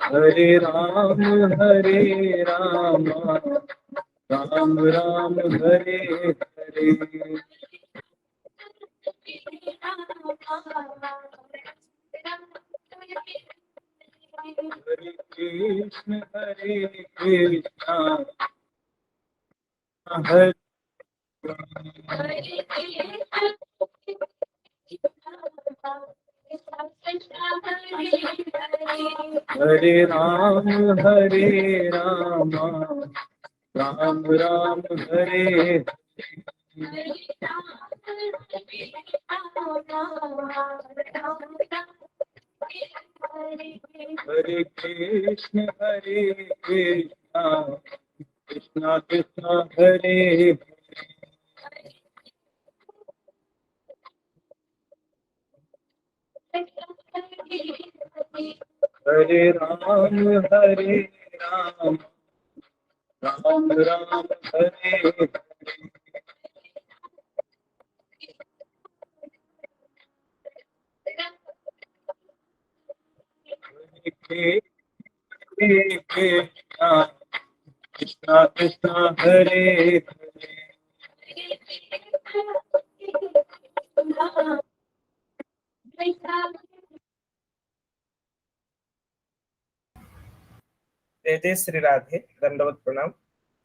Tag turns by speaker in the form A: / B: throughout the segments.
A: हरे राम राम राम हरे हरे। हरे कृष्ण हरे हरे राम राम राम हरे। हरे कृष्ण कृष्ण कृष्ण हरे। हरे राम राम राम हरे। हरे कृष्ण कृष्ण हरे
B: जय जय श्री राधे। दंडवत प्रणाम।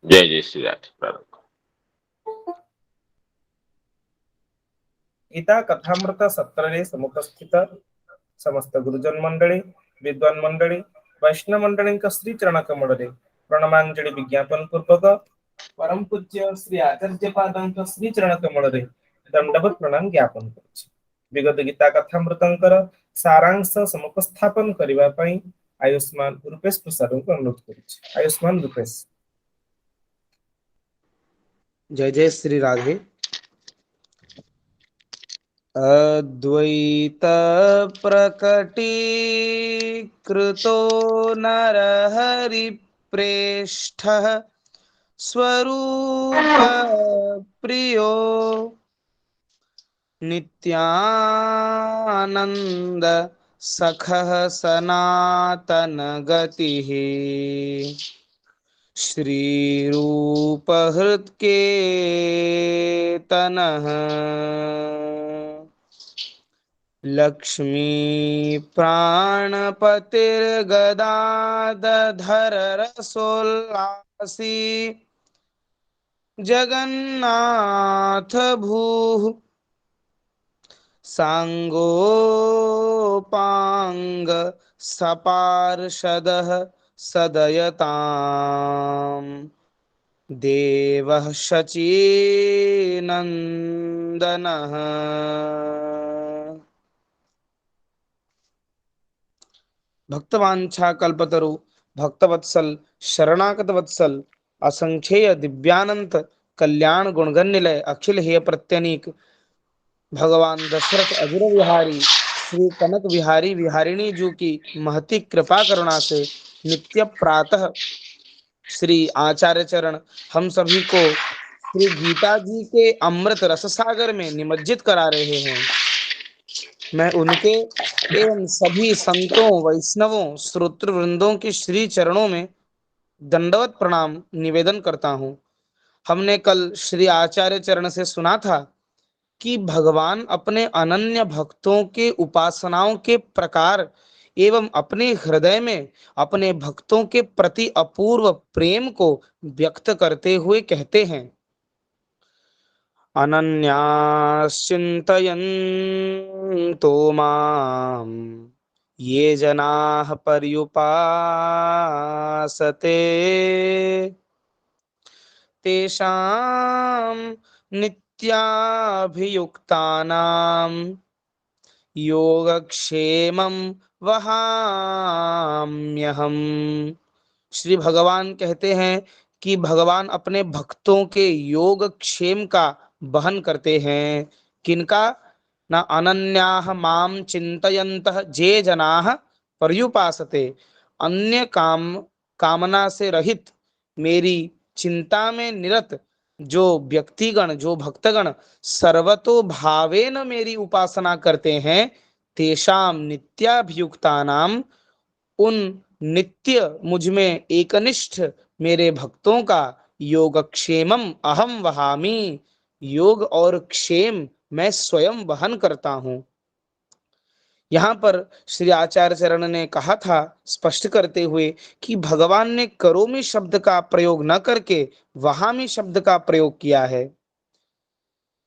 C: जय जय श्री राधे। प्रारंभ।
B: गीता कथामृत सत्रे समुपस्थित समस्त गुरुजन मंडली विद्वान मंडली वैष्णव मंडली श्री चरण कमल प्रणमांजलि विज्ञापन पूर्वक परम पूज्य श्री आचार्य पाद श्री चरण कमल दंडवत प्रणाम ज्ञापन करुछि। विगत गीता कथामृतंकर सारांश समुपस्थापन करने पाई आयुष्मान रूपेश प्रसाद को अनुरोध करुछि। आयुष्मान रूपेश।
D: जय जय श्री राधे। अद्वैत प्रकटीकृतो नरहरि प्रेष्ठः स्वरूप प्रियो नित्यानंद सखः सनातन गतिः श्री रूप हृत्केतनः लक्ष्मी प्राणपतिर्गदाधर रसोल्लासी जगन्नाथ भूः सांगोपांग सपार्षदः सदयताम् देवः शचीनंदनः भक्तवांछा कल्पतरु भक्तवत्सल शरणागत वत्सल असंख्येय दिव्यानंत कल्याण गुणगण्यलय अखिल हेय प्रत्यनीक भगवान दशरथ अजुर विहारी श्री कनक विहारी विहारिणी जी की महती कृपा करुणा से नित्य प्रातः श्री आचार्य चरण हम सभी को श्री गीता जी के अमृत रस सागर में निमज्जित करा रहे हैं। मैं उनके एवं सभी संतों वैष्णवों श्रोतृ वृंदों के श्री चरणों में दंडवत प्रणाम निवेदन करता हूँ। हमने कल श्री आचार्य चरण से सुना था कि भगवान अपने अनन्य भक्तों के उपासनाओं के प्रकार एवं अपने हृदय में अपने भक्तों के प्रति अपूर्व प्रेम को व्यक्त करते हुए कहते हैं, अनन्याश्चिन्तयन्तो माम् ये जनाः पर्युपासते तेषां नित्याभियुक्तानां योगक्षेमं वहाम्यहम्। श्री भगवान कहते हैं कि भगवान अपने भक्तों के योग क्षेम का वहन करते हैं। किनका? न अनन्याः माम चिंतयन्तः जे जनाः पर्युपासते। अन्य कामना से रहित मेरी चिंता में निरत जो व्यक्तिगण जो भक्तगण सर्वतो भावेन मेरी उपासना करते हैं तेषाम नित्याभियुक्तानाम, उन नित्य मुझ में एकनिष्ठ मेरे भक्तों का योगक्षेमम अहम वहामि, योग और क्षेम मैं स्वयं वहन करता हूँ। यहाँ पर श्री आचार्य चरण ने कहा था, स्पष्ट करते हुए, कि भगवान ने करोमि शब्द का प्रयोग न करके वहामि शब्द का प्रयोग किया है।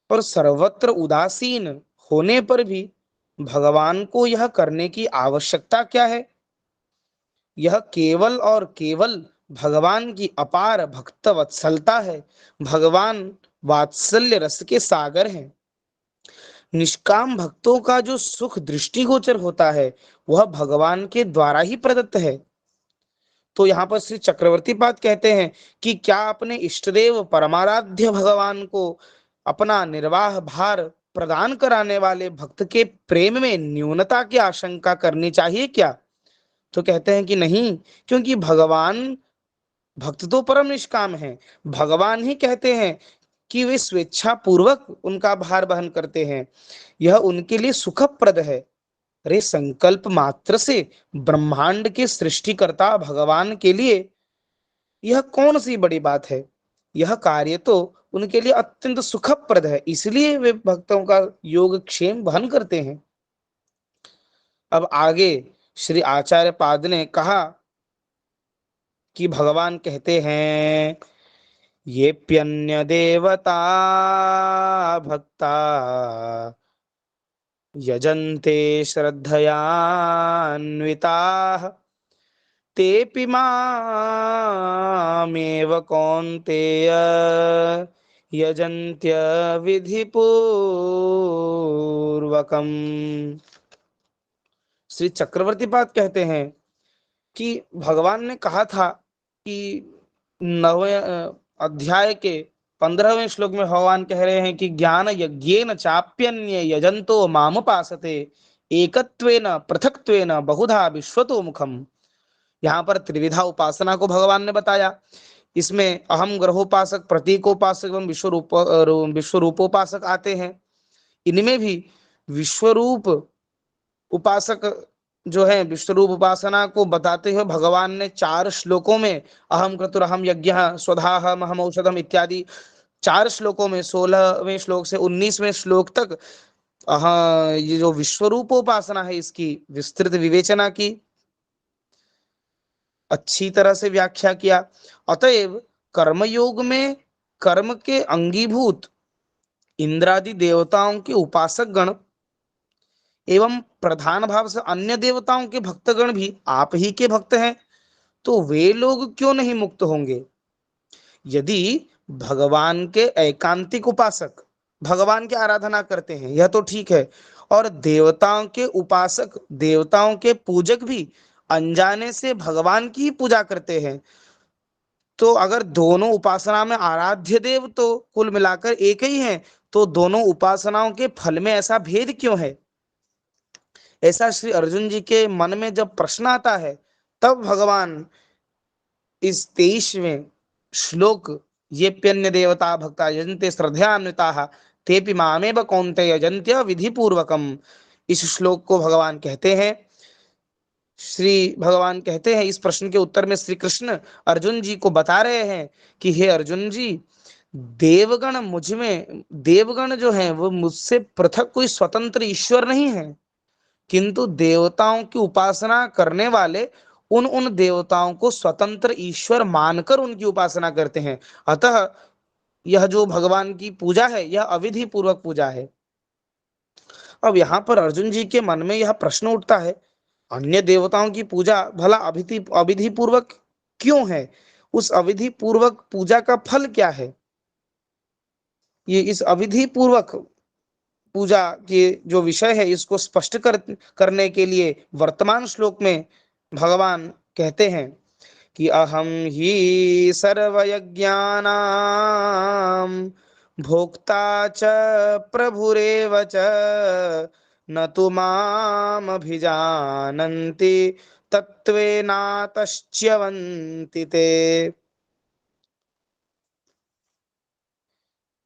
D: और सर्वत्र उदासीन होने पर भी भगवान को यह करने की आवश्यकता क्या है? यह केवल और केवल भगवान की अपार भक्त वत्सलता है। भगवान वात्सल्य रस के सागर हैं। निष्काम भक्तों का जो सुख दृष्टिगोचर होता है वह भगवान के द्वारा ही प्रदत्त है। तो यहाँ पर श्री चक्रवर्ती पाद कहते हैं कि क्या अपने इष्टदेव परमाराध्य भगवान को अपना निर्वाह भार प्रदान कराने वाले भक्त के प्रेम में न्यूनता की आशंका करनी चाहिए क्या? तो कहते हैं कि नहीं, क्योंकि भगवान, भक्त तो परम निष्काम है, भगवान ही कहते हैं कि वे स्वेच्छा पूर्वक उनका भार वहन करते हैं। यह उनके लिए सुखप्रद है। अरे संकल्प मात्र से ब्रह्मांड के सृष्टिकर्ता भगवान के लिए यह कौन सी बड़ी बात है? यह कार्य तो उनके लिए अत्यंत सुखप्रद है, इसलिए वे भक्तों का योगक्षेम वहन करते हैं। अब आगे श्री आचार्य पाद ने कहा कि भगवान कहते हैं, ये प्यन्य देवता भक्ता यजन्ते श्रद्धयान्विताः, तेऽपि मामेव कौन्तेय यजन्त्य विधिपूर्वकम्। श्री चक्रवर्ती पाद कहते हैं कि भगवान ने कहा था कि 9वें अध्याय के 15वें श्लोक में भगवान कह रहे हैं कि ज्ञान यज्ञेन चाप्यन्ये यजंतो मामुपासते एकत्वेन पृथक्त्वेन बहुधा विश्वतो मुखम। यहाँ पर त्रिविधा उपासना को भगवान ने बताया। इसमें अहम ग्रहोपासक, प्रतीकोपासक एवं विश्वरूपोपासक आते हैं। इनमें भी विश्वरूप उपासक जो है, विश्वरूप उपासना को बताते हुए भगवान ने 4 श्लोकों में अहम क्रतुरहम यज्ञ स्वधाहम अहम औषधम इत्यादि 4 श्लोकों में 16वें श्लोक से 19वें श्लोक तक ये जो विश्वरूपोपासना है इसकी विस्तृत विवेचना की, अच्छी तरह से व्याख्या किया। अतएव कर्मयोग में कर्म के अंगीभूत इंद्रादि देवताओं के उपासक गण एवं प्रधान भाव से अन्य देवताओं के भक्तगण भी आप ही के भक्त हैं, तो वे लोग क्यों नहीं मुक्त होंगे? यदि भगवान के एकांतिक उपासक भगवान की आराधना करते हैं यह तो ठीक है, और देवताओं के उपासक, देवताओं के पूजक भी अनजाने से भगवान की पूजा करते हैं, तो अगर दोनों उपासना में आराध्य देव तो कुल मिलाकर एक ही हैं, तो दोनों उपासनाओं के फल में ऐसा भेद क्यों है? ऐसा श्री अर्जुन जी के मन में जब प्रश्न आता है, तब भगवान इस 23वें श्लोक, ये प्यन्य देवता भक्ता यजन्ते श्रद्धयान्विताः तेपि मामेव कौन्तेय यजन्त्य विधि पूर्वकम, इस श्लोक को भगवान कहते हैं। श्री भगवान कहते हैं, इस प्रश्न के उत्तर में श्री कृष्ण अर्जुन जी को बता रहे हैं कि हे अर्जुन जी, देवगण मुझ में, देवगण जो हैं वो मुझसे पृथक कोई स्वतंत्र ईश्वर नहीं है, किंतु देवताओं की उपासना करने वाले उन उन देवताओं को स्वतंत्र ईश्वर मानकर उनकी उपासना करते हैं। अतः यह जो भगवान की पूजा है यह अविधि पूर्वक पूजा है। अब यहाँ पर अर्जुन जी के मन में यह प्रश्न उठता है, अन्य देवताओं की पूजा भला अविधि पूर्वक क्यों है? उस अविधि पूर्वक पूजा का फल क्या है? ये इस अविधि पूर्वक पूजा के जो विषय है इसको स्पष्ट करने के लिए वर्तमान श्लोक में भगवान कहते हैं कि अहम ही सर्वयज्ञानां भोक्ता च प्रभुरेव च न तु माम अभिजानन्ति तत्त्वेनातश्च्यवन्ति ते।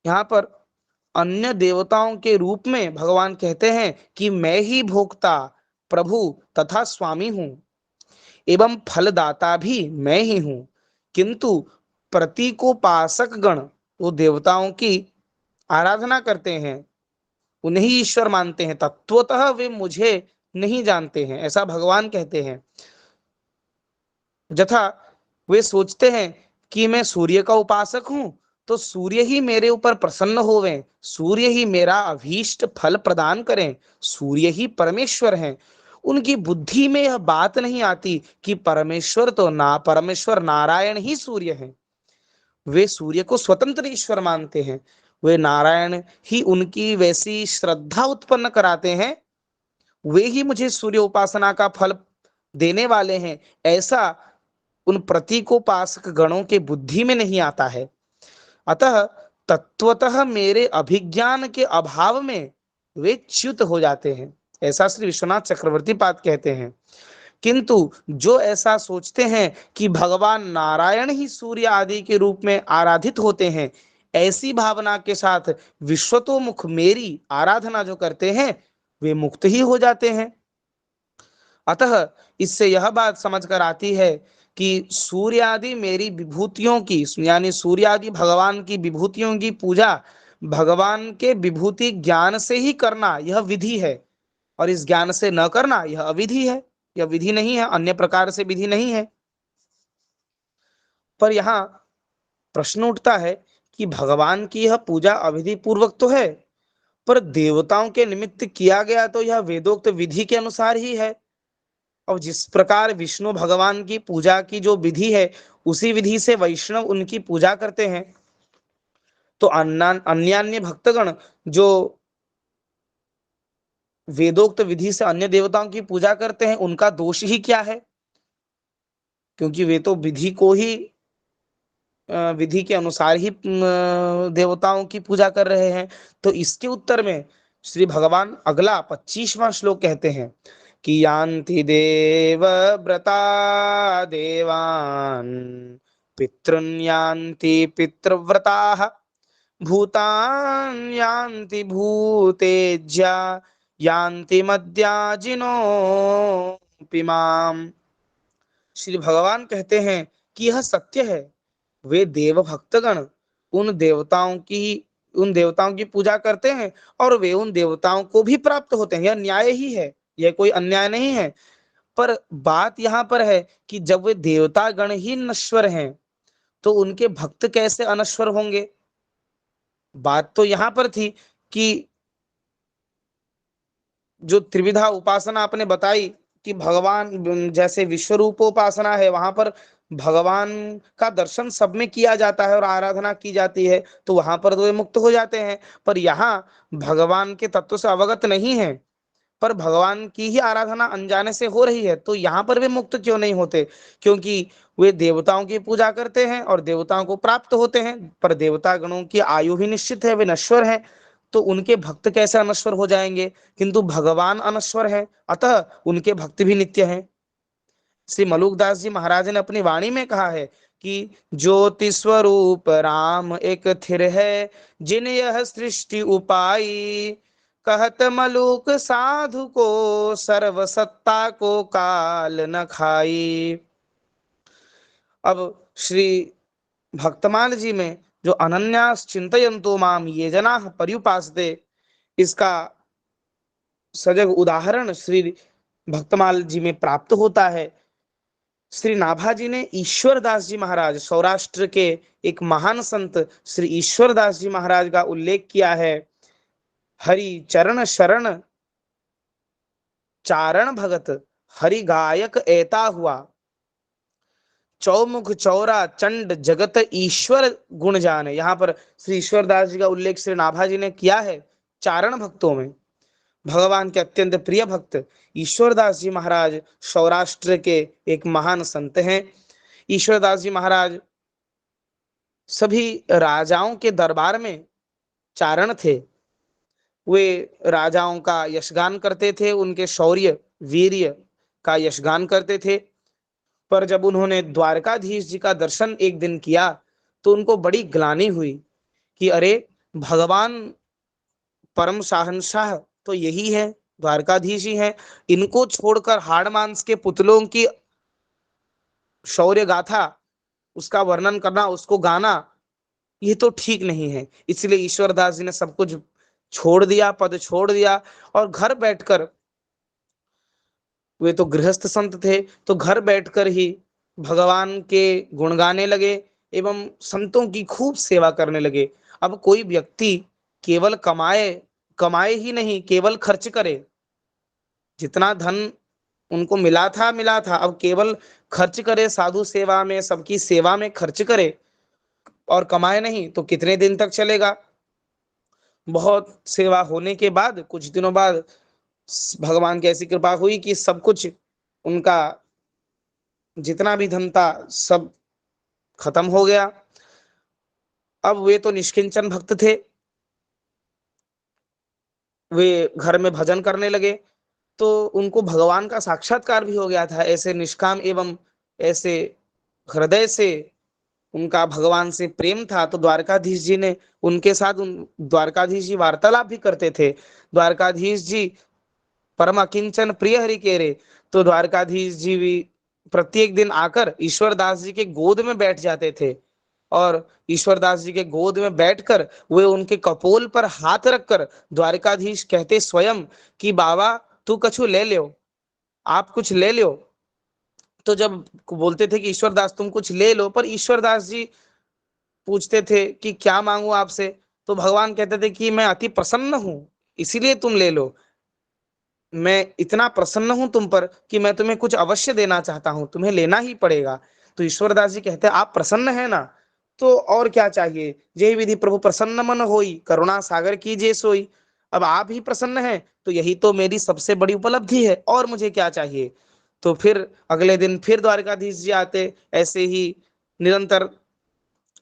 D: यहाँ पर अन्य देवताओं के रूप में भगवान कहते हैं कि मैं ही भोक्ता, प्रभु तथा स्वामी हूं एवं फलदाता भी मैं ही हूं। किंतु प्रतीकोपासक गण वो देवताओं की आराधना करते हैं, उन्हें ही ईश्वर मानते हैं, तत्वतः वे मुझे नहीं जानते हैं, ऐसा भगवान कहते हैं। यथा वे सोचते हैं कि मैं सूर्य का उपासक हूं, तो सूर्य ही मेरे ऊपर प्रसन्न होवें, सूर्य ही मेरा अभीष्ट फल प्रदान करें, सूर्य ही परमेश्वर हैं। उनकी बुद्धि में यह बात नहीं आती कि परमेश्वर नारायण ही सूर्य हैं। वे सूर्य को स्वतंत्र ईश्वर मानते हैं, वे नारायण ही उनकी वैसी श्रद्धा उत्पन्न कराते हैं, वे ही मुझे सूर्य उपासना का फल देने वाले हैं, ऐसा उन प्रतीकोपासक गणों के बुद्धि में नहीं आता है। अतः तत्वतः मेरे अभिज्ञान के अभाव में वे च्युत हो जाते हैं, ऐसा श्री विश्वनाथ चक्रवर्ती पाद कहते हैं। किंतु जो ऐसा सोचते हैं कि भगवान नारायण ही सूर्य आदि के रूप में आराधित होते हैं, ऐसी भावना के साथ विश्वतोमुख मेरी आराधना जो करते हैं, वे मुक्त ही हो जाते हैं। अतः इससे यह बात समझ कर आती है कि सूर्य आदि मेरी विभूतियों की, यानी सूर्य आदि भगवान की विभूतियों की पूजा भगवान के विभूति ज्ञान से ही करना यह विधि है, और इस ज्ञान से न करना यह अविधि है, यह विधि नहीं है, अन्य प्रकार से विधि नहीं है। पर यहाँ प्रश्न उठता है कि भगवान की यह पूजा अविधि पूर्वक तो है, पर देवताओं के निमित्त किया गया तो यह वेदोक्त विधि के अनुसार ही है। और जिस प्रकार विष्णु भगवान की पूजा की जो विधि है, उसी विधि से वैष्णव उनकी पूजा करते हैं, तो अन्य भक्तगण जो वेदोक्त विधि से अन्य देवताओं की पूजा करते हैं, उनका दोष ही क्या है? क्योंकि वे तो विधि को ही विधि के अनुसार ही देवताओं की पूजा कर रहे हैं। तो इसके उत्तर में श्री भगवान अगला 25वां श्लोक कहते हैं कि यान्ति देव व्रता देवान् पितॄन् यान्ति पितृव्रताः भूतान् यान्ति भूतेज्या यान्ति मद्याजिनोऽपि माम्। श्री भगवान कहते हैं कि यह सत्य है, वे देव भक्तगण उन देवताओं की पूजा करते हैं और वे उन देवताओं को भी प्राप्त होते हैं, यह न्याय ही है, यह कोई अन्याय नहीं है। पर बात यहाँ पर है कि जब वे देवता गण ही नश्वर हैं, तो उनके भक्त कैसे अनश्वर होंगे? बात तो यहाँ पर थी कि जो त्रिविधा उपासना आपने बताई कि भगवान जैसे विश्वरूपोपासना है, वहां पर भगवान का दर्शन सब में किया जाता है और आराधना की जाती है, तो वहां पर तो वे मुक्त हो जाते हैं। पर यहाँ भगवान के तत्व से अवगत नहीं है, पर भगवान की ही आराधना अनजाने से हो रही है, तो यहाँ पर वे मुक्त क्यों नहीं होते? क्योंकि वे देवताओं की पूजा करते हैं और देवताओं को प्राप्त होते हैं, पर देवता गणों की आयु भी निश्चित है, वे नश्वर हैं, तो उनके भक्त कैसे अनश्वर हो जाएंगे? किंतु भगवान अनश्वर है, अतः उनके भक्त भी नित्य हैं। श्री मलुकदास जी महाराज ने अपनी वाणी में कहा है कि ज्योति स्वरूप राम एक थिर है, जिन यह सृष्टि उपाई, कहत मलुक साधु को सर्व सत्ता को काल न खाई। अब श्री भक्तमाल जी में जो अनन्यास चिंतयन्तो माम ये जना पर्युपासते, इसका सजग उदाहरण श्री भक्तमाल जी में प्राप्त होता है। श्री नाभाजी ने ईश्वरदास जी महाराज, सौराष्ट्र के एक महान संत श्री ईश्वरदास जी महाराज का उल्लेख किया है। हरि चरण शरण चारण भगत, हरि गायक ऐता हुआ, चौमुख चौरा चंड जगत ईश्वर गुण जाने। यहाँ पर श्री ईश्वरदास जी का उल्लेख श्री नाभाजी ने किया है। चारण भक्तों में भगवान के अत्यंत प्रिय भक्त ईश्वरदास जी महाराज सौराष्ट्र के एक महान संत हैं। ईश्वरदास जी महाराज सभी राजाओं के दरबार में चारण थे, वे राजाओं का यशगान करते थे, उनके शौर्य वीर्य का यशगान करते थे। पर जब उन्होंने द्वारकाधीश जी का दर्शन एक दिन किया, तो उनको बड़ी ग्लानि हुई कि अरे, भगवान परम शाहनशाह तो यही है, द्वारकाधीश ही है। इनको छोड़कर हाड़ मांस के पुतलों की शौर्य गाथा, उसका वर्णन करना, उसको गाना, ये तो ठीक नहीं है। इसलिए ईश्वरदास जी ने सब कुछ छोड़ दिया, पद छोड़ दिया, और घर बैठकर, वे तो गृहस्थ संत थे, तो घर बैठकर ही भगवान के गुण गाने लगे एवं संतों की खूब सेवा करने लगे। अब कोई व्यक्ति केवल कमाए, कमाए ही नहीं, केवल खर्च करे, जितना धन उनको मिला था, अब केवल खर्च करे, साधु सेवा में, सबकी सेवा में खर्च करे और कमाए नहीं, तो कितने दिन तक चलेगा। बहुत सेवा होने के बाद कुछ दिनों बाद भगवान की ऐसी कृपा हुई कि सब कुछ उनका, जितना भी धन था, सब खत्म हो गया। अब वे तो निष्किंचन भक्त थे, वे घर में भजन करने लगे, तो उनको भगवान का साक्षात्कार भी हो गया था। ऐसे निष्काम एवं ऐसे हृदय से उनका भगवान से प्रेम था, तो द्वारकाधीश जी ने उनके साथ, उन द्वारकाधीश जी वार्तालाप भी करते थे। द्वारकाधीश जी परम अकिंचन प्रिय हरि के रे, तो द्वारकाधीश जी भी प्रत्येक दिन आकर ईश्वरदास जी के गोद में बैठ जाते थे, और ईश्वरदास जी के गोद में बैठकर वे उनके कपोल पर हाथ रखकर द्वारकाधीश कहते स्वयं कि बाबा तू कछु ले लो, आप कुछ ले लो। तो जब बोलते थे कि ईश्वरदास तुम कुछ ले लो, पर ईश्वरदास जी पूछते थे कि क्या मांगू आपसे, तो भगवान कहते थे कि मैं अति प्रसन्न हूं, इसीलिए तुम ले लो। मैं इतना प्रसन्न हूं तुम पर कि मैं तुम्हें कुछ अवश्य देना चाहता हूं, तुम्हें लेना ही पड़ेगा। तो ईश्वरदास जी कहते हैं आप प्रसन्न है ना, तो और क्या चाहिए। जय विधि प्रभु प्रसन्न मन होई, करुणा सागर कीजिए सोई। अब आप ही प्रसन्न हैं तो यही तो मेरी सबसे बड़ी उपलब्धि है, और मुझे क्या चाहिए। तो फिर अगले दिन फिर द्वारकाधीश जी आते, ऐसे ही निरंतर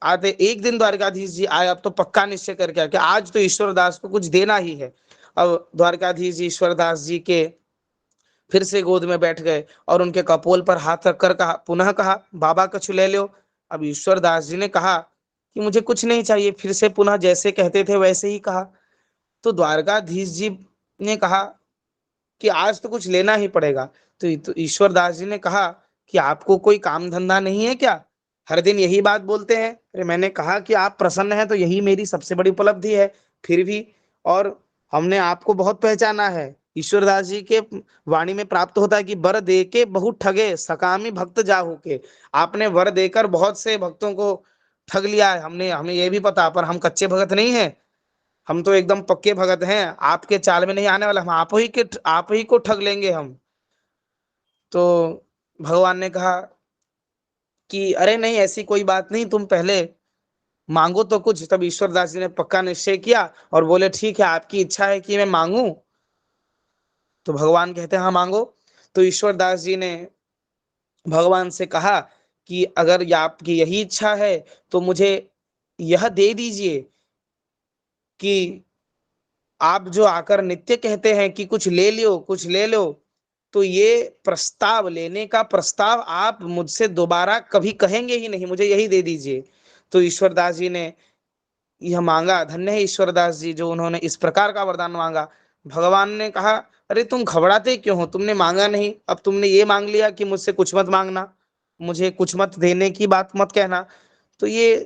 D: आते। एक दिन द्वारकाधीश जी आए, अब तो पक्का निश्चय करके आए कि आज तो ईश्वरदास को कुछ देना ही है। अब द्वारकाधीश जी ईश्वरदास जी के फिर से गोद में बैठ गए और उनके कपोल पर हाथ रखकर कहा, पुनः कहा बाबा कछु ले लो। अब ईश्वरदास जी ने कहा कि मुझे कुछ नहीं चाहिए, फिर से पुनः जैसे कहते थे वैसे ही कहा। तो द्वारकाधीश जी ने कहा कि आज तो कुछ लेना ही पड़ेगा। तो ईश्वरदास जी ने कहा कि आपको कोई काम धंधा नहीं है क्या, हर दिन यही बात बोलते हैं। अरे मैंने कहा कि आप प्रसन्न हैं तो यही मेरी सबसे बड़ी उपलब्धि है, फिर भी, और हमने आपको बहुत पहचाना है। ईश्वरदास जी के वाणी में प्राप्त होता है कि वर दे के बहुत ठगे, सकामी भक्त जाहू के। आपने वर देकर बहुत से भक्तों को ठग लिया है, हमने, हमें ये भी पता, पर हम कच्चे भगत नहीं है, हम तो एकदम पक्के भगत हैं, आपके चाल में नहीं आने वाला, हम आप ही को ठग लेंगे हम। तो भगवान ने कहा कि अरे नहीं, ऐसी कोई बात नहीं, तुम पहले मांगो तो कुछ। तब ईश्वरदास जी ने पक्का निश्चय किया और बोले ठीक है, आपकी इच्छा है कि मैं मांगू। तो भगवान कहते हैं हाँ मांगो। तो ईश्वरदास जी ने भगवान से कहा कि अगर ये आपकी यही इच्छा है तो मुझे यह दे दीजिए कि आप जो आकर नित्य कहते हैं कि कुछ ले लो कुछ ले लो, तो ये प्रस्ताव, लेने का प्रस्ताव आप मुझसे दोबारा कभी कहेंगे ही नहीं, मुझे यही दे दीजिए। तो ईश्वरदास जी ने यह मांगा। धन्य है ईश्वरदास जी जो उन्होंने इस प्रकार का वरदान मांगा। भगवान ने कहा अरे तुम घबराते क्यों हो, तुमने मांगा नहीं, अब तुमने ये मांग लिया कि मुझसे कुछ मत मांगना, मुझे कुछ मत देने की बात मत कहना, तो ये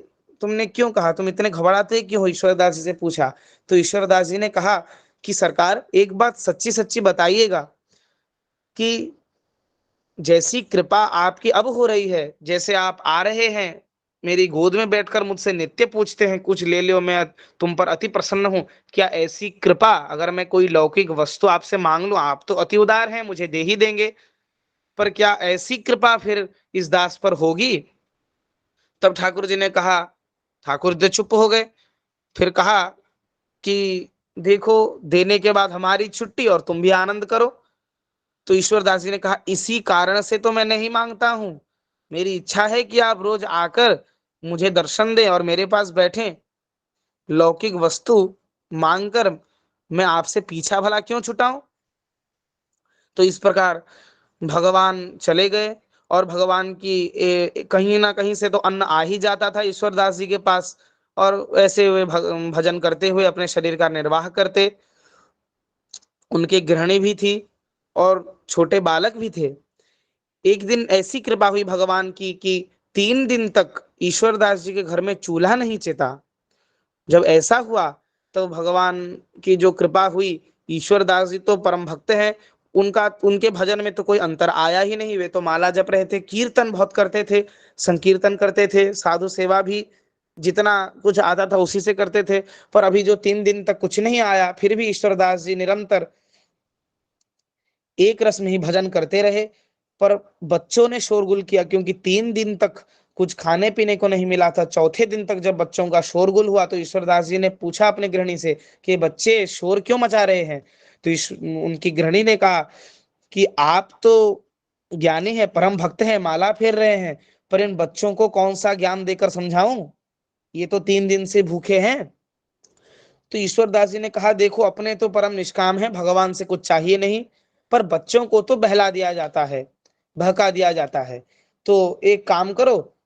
D: तुमने क्यों कहा, तुम इतने घबराते क्यों हो, ईश्वरदास जी से पूछा। तो ईश्वरदास जी ने कहा कि सरकार एक बात सच्ची सच्ची बताइएगा कि जैसी कृपा आपकी अब हो रही है, जैसे आप आ रहे हैं मेरी गोद में बैठकर मुझसे नित्य पूछते हैं कुछ ले लो, मैं तुम पर अति प्रसन्न हूं, क्या ऐसी कृपा अगर मैं कोई लौकिक वस्तु आपसे मांग लूं, आप तो अति उदार हैं, मुझे दे ही देंगे, पर क्या ऐसी कृपा फिर इस दास पर होगी। तब ठाकुर जी ने कहा, ठाकुर जी चुप हो गए। फिर कहा कि देखो, देने के बाद हमारी छुट्टी और तुम भी आनंद करो। तो ईश्वरदास जी ने कहा इसी कारण से तो मैं नहीं मांगता हूं, मेरी इच्छा है कि आप रोज आकर मुझे दर्शन दें और मेरे पास बैठें, लौकिक वस्तु मांगकर मैं आपसे पीछा भला क्यों छुटाऊं। तो इस प्रकार भगवान चले गए, और भगवान की कहीं ना कहीं से तो अन्न आ ही जाता था ईश्वरदास जी के पास, और ऐसे वे भजन करते हुए अपने शरीर का निर्वाह करते। उनके गृहिणी भी थी और छोटे बालक भी थे। एक दिन ऐसी कृपा हुई भगवान की कि 3 दिन तक ईश्वरदास जी के घर में चूल्हा नहीं चिता। जब ऐसा हुआ तो भगवान की जो कृपा हुई, ईश्वरदास जी तो परम भक्त हैं, उनका उनके भजन में तो कोई अंतर आया ही नहीं। वे तो माला जप रहे थे, कीर्तन बहुत करते थे, संकीर्तन करते थे, साधु सेवा भी जितना कुछ आता था उसी से करते थे। पर अभी जो 3 दिन तक कुछ नहीं आया, फिर भी ईश्वरदास जी निरंतर एक रस में ही भजन करते रहे। पर बच्चों ने शोरगुल किया, क्योंकि 3 दिन तक कुछ खाने पीने को नहीं मिला था। चौथे दिन तक जब बच्चों का शोरगुल हुआ तो ईश्वरदास जी ने पूछा अपने गृहिणी से कि बच्चे शोर क्यों मचा रहे हैं। तो उनकी गृहिणी ने कहा कि आप तो ज्ञानी है, परम भक्त है, माला फेर रहे हैं, पर इन बच्चों को कौन सा ज्ञान देकर समझाऊं, ये तो 3 दिन से भूखे हैं। तो ईश्वरदास जी ने कहा, देखो अपने तो परम निष्काम है, भगवान से कुछ चाहिए नहीं, पर बच्चों को तो बहला दिया जाता है, बहका दिया जाता है। तो एक काम करो,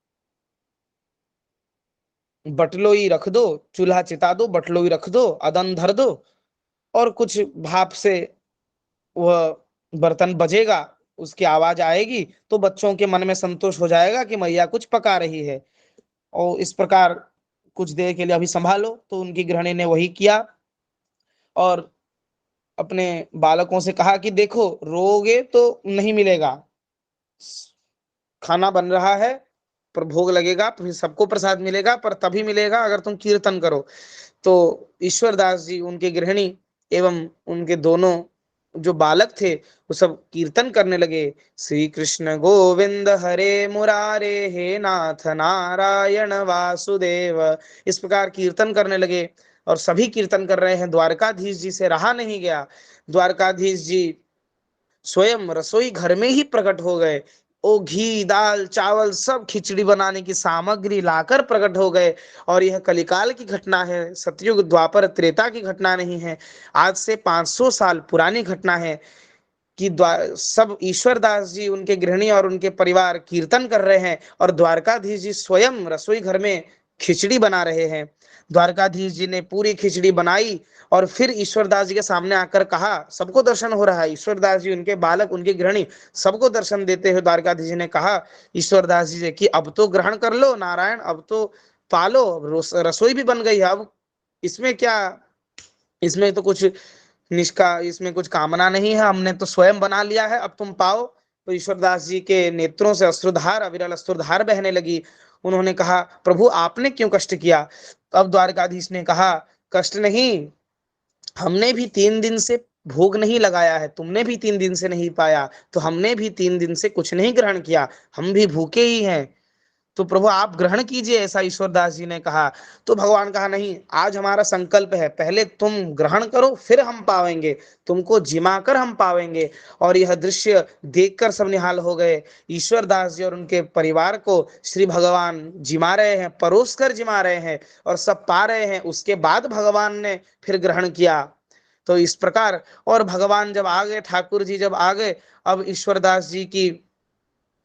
D: बटलोई रख दो, चूल्हा चिता दो, बटलोई रख दो, अदन धर दो, और कुछ भाप से वह बर्तन बजेगा, उसकी आवाज आएगी, तो बच्चों के मन में संतोष हो जाएगा कि मैया कुछ पका रही है। और इस प्रकार कुछ देर के लिए अभी संभालो। तो उनकी गृहिणी ने वही किया और अपने बालकों से कहा कि देखो रोगे तो नहीं मिलेगा, खाना बन रहा है, पर भोग लगेगा, फिर सबको प्रसाद मिलेगा, पर तभी मिलेगा अगर तुम कीर्तन करो। तो ईश्वरदास जी, उनके गृहिणी एवं उनके दोनों जो बालक थे, वो सब कीर्तन करने लगे। श्री कृष्ण गोविंद हरे मुरारे, हे नाथ नारायण वासुदेव। इस प्रकार कीर्तन करने लगे और सभी कीर्तन कर रहे हैं। द्वारकाधीश जी से रहा नहीं गया। द्वारकाधीश जी स्वयं रसोई घर में ही प्रकट हो गए। ओ घी दाल चावल सब खिचड़ी बनाने की सामग्री लाकर प्रकट हो गए। और यह कलिकाल की घटना है, सतयुग द्वापर त्रेता की घटना नहीं है। आज से 500 साल पुरानी घटना है कि सब ईश्वरदास जी, उनके गृहिणी और उनके परिवार कीर्तन कर रहे हैं और द्वारकाधीश जी स्वयं रसोई घर में खिचड़ी बना रहे हैं। द्वारकाधीश जी ने पूरी खिचड़ी बनाई और फिर ईश्वरदास जी के सामने आकर कहा, सबको दर्शन हो रहा है, ईश्वरदास जी, उनके बालक, उनकी गृहिणी सबको दर्शन देते हुए द्वारकाधीश जी ने कहा ईश्वरदास जी से कि अब तो ग्रहण कर लो नारायण, अब तो पालो, रसोई भी बन गई है, अब इसमें क्या, इसमें तो कुछ इसमें कुछ कामना नहीं है, हमने तो स्वयं बना लिया है, अब तुम पाओ। तो ईश्वरदास जी के नेत्रों से अश्रुधार, अविरल अश्रुधार बहने लगी। उन्होंने कहा, प्रभु आपने क्यों कष्ट किया। अब द्वारकाधीश ने कहा, कष्ट नहीं, हमने भी 3 दिन से भोग नहीं लगाया है, तुमने भी 3 दिन से नहीं पाया, तो हमने भी 3 दिन से कुछ नहीं ग्रहण किया, हम भी भूखे ही हैं, तो प्रभु आप ग्रहण कीजिए, ऐसा ईश्वरदास जी ने कहा। तो भगवान कहा, नहीं, आज हमारा संकल्प है, पहले तुम ग्रहण करो फिर हम पावेंगे, तुमको जिमा कर हम पावेंगे। और यह दृश्य देखकर सब निहाल हो गए। ईश्वरदास जी और उनके परिवार को श्री भगवान जिमा रहे हैं, परोस कर जिमा रहे हैं और सब पा रहे हैं। उसके बाद भगवान ने फिर ग्रहण किया। तो इस प्रकार, और भगवान जब आ गए, ठाकुर जी जब आ गए, अब ईश्वरदास जी की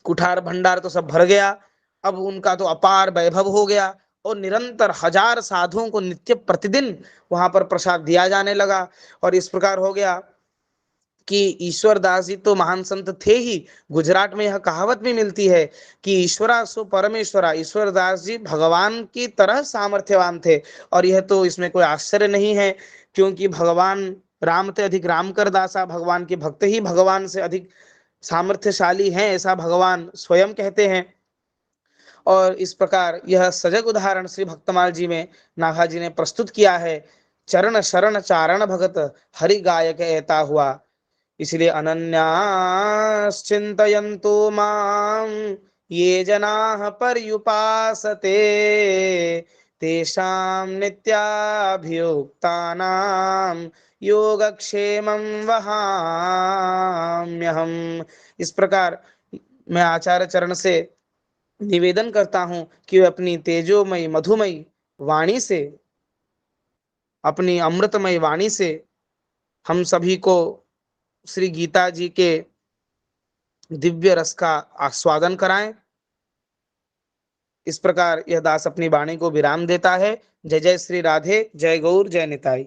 D: कुठार भंडार तो सब भर गया। अब उनका तो अपार वैभव हो गया और निरंतर 1000 साधुओं को नित्य प्रतिदिन वहां पर प्रसाद दिया जाने लगा। और इस प्रकार हो गया कि ईश्वरदास जी तो महान संत थे ही। गुजरात में यह कहावत भी मिलती है कि ईश्वरा सो परमेश्वरा, ईश्वरदास जी भगवान की तरह सामर्थ्यवान थे। और यह तो इसमें कोई आश्चर्य नहीं है, क्योंकि भगवान राम ते अधिक राम कर दासा, भगवान के भक्त ही भगवान से अधिक सामर्थ्यशाली हैं, ऐसा भगवान स्वयं कहते हैं। और इस प्रकार यह सजग उदाहरण श्री भक्तमाल जी में नागा जी ने प्रस्तुत किया है। चरण शरण चारण भगत हरि गायक एता हुआ। इसलिए अनन्याश्चिन्तयन्तो मां ये जनाः पर्युपासते तेषां नित्याभियुक्तानां योगक्षेमं वहाम्यहम्। इस प्रकार मैं आचार्य चरण से निवेदन करता हूं कि वे अपनी तेजोमयी मधुमयी वाणी से, अपनी अमृतमय वाणी से हम सभी को श्री गीता जी के दिव्य रस का आस्वादन कराएं। इस प्रकार यह दास अपनी वाणी को विराम देता है। जय जय श्री राधे, जय गौर, जय निताई।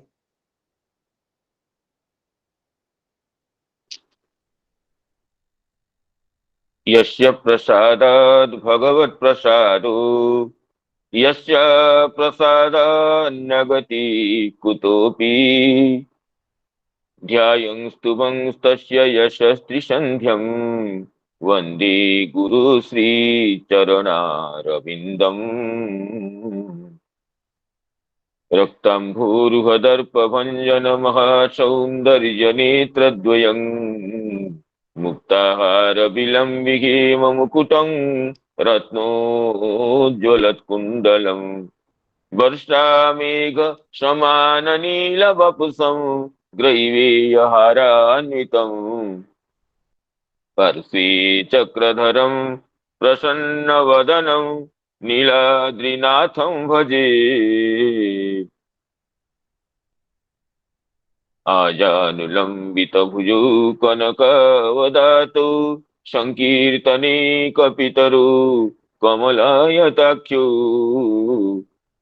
C: यस्य प्रसादात् भगवत् प्रसादो यस्य प्रसादान्नगति कुतोऽपि ध्यायंस्तुवंस्तस्य यशस्त्रिसन्ध्यं वन्दे गुरुश्रीचरणारविन्दम् रक्ताम्भूरुहदर्पभञ्जनमहासौन्दर्यनेत्रद्वयम् मुक्ताहारविलम्बिघेममुकुटं रत्नोज्ज्वलत्कुण्डलम् वर्षामेघ समाननीलवपुषं ग्रैवेयहारान्वितम् पार्श्वे चक्रधरं प्रसन्नवदनं नीलाद्रिनाथं भजे। आजानुलम्बितभुजौ कनकवदातौ संकीर्तने कपितरौ कमलायताख्यौ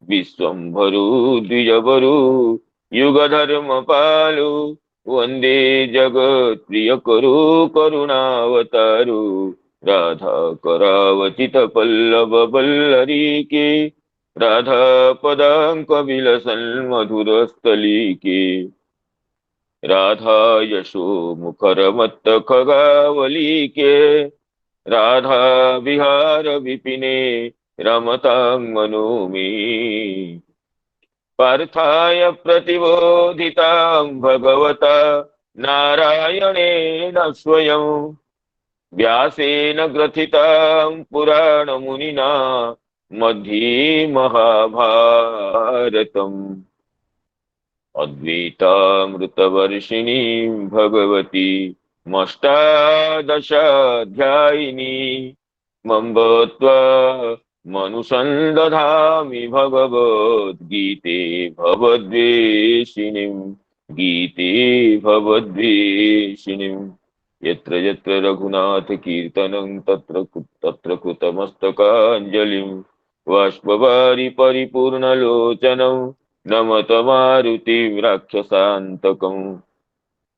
C: विश्वम्भरो द्विजवरो युगधर्मपालो वन्दे जगत्प्रियकरो करुणावतारो राधा करावचितपल्लववल्लरीके राधा पदाङ्कविलसन्मधुरस्थलीके राधा यशो मुखरमत्त खगावलीके राधा विहार विपिने रमतां मनो मे पार्थाय प्रतिबोधितां भगवता नारायणेन स्वयं व्यासेन ग्रथितां पुराणमुनिना मध्ये महाभारतम् अद्वैतामृतवर्षिणीं भगवती मष्टादशाध्यायिनी मम्ब मनुसन्दधामि भगवद्गीते भवद्वेषिणीं गीते भवद्वेषिणीं यत्र यत्र रघुनाथ कीर्तनं तत्र कृतमस्तकाञ्जलिं बाष्पवारि परिपूर्णलोचनं नमत मारुतिं राक्षसान्तकम्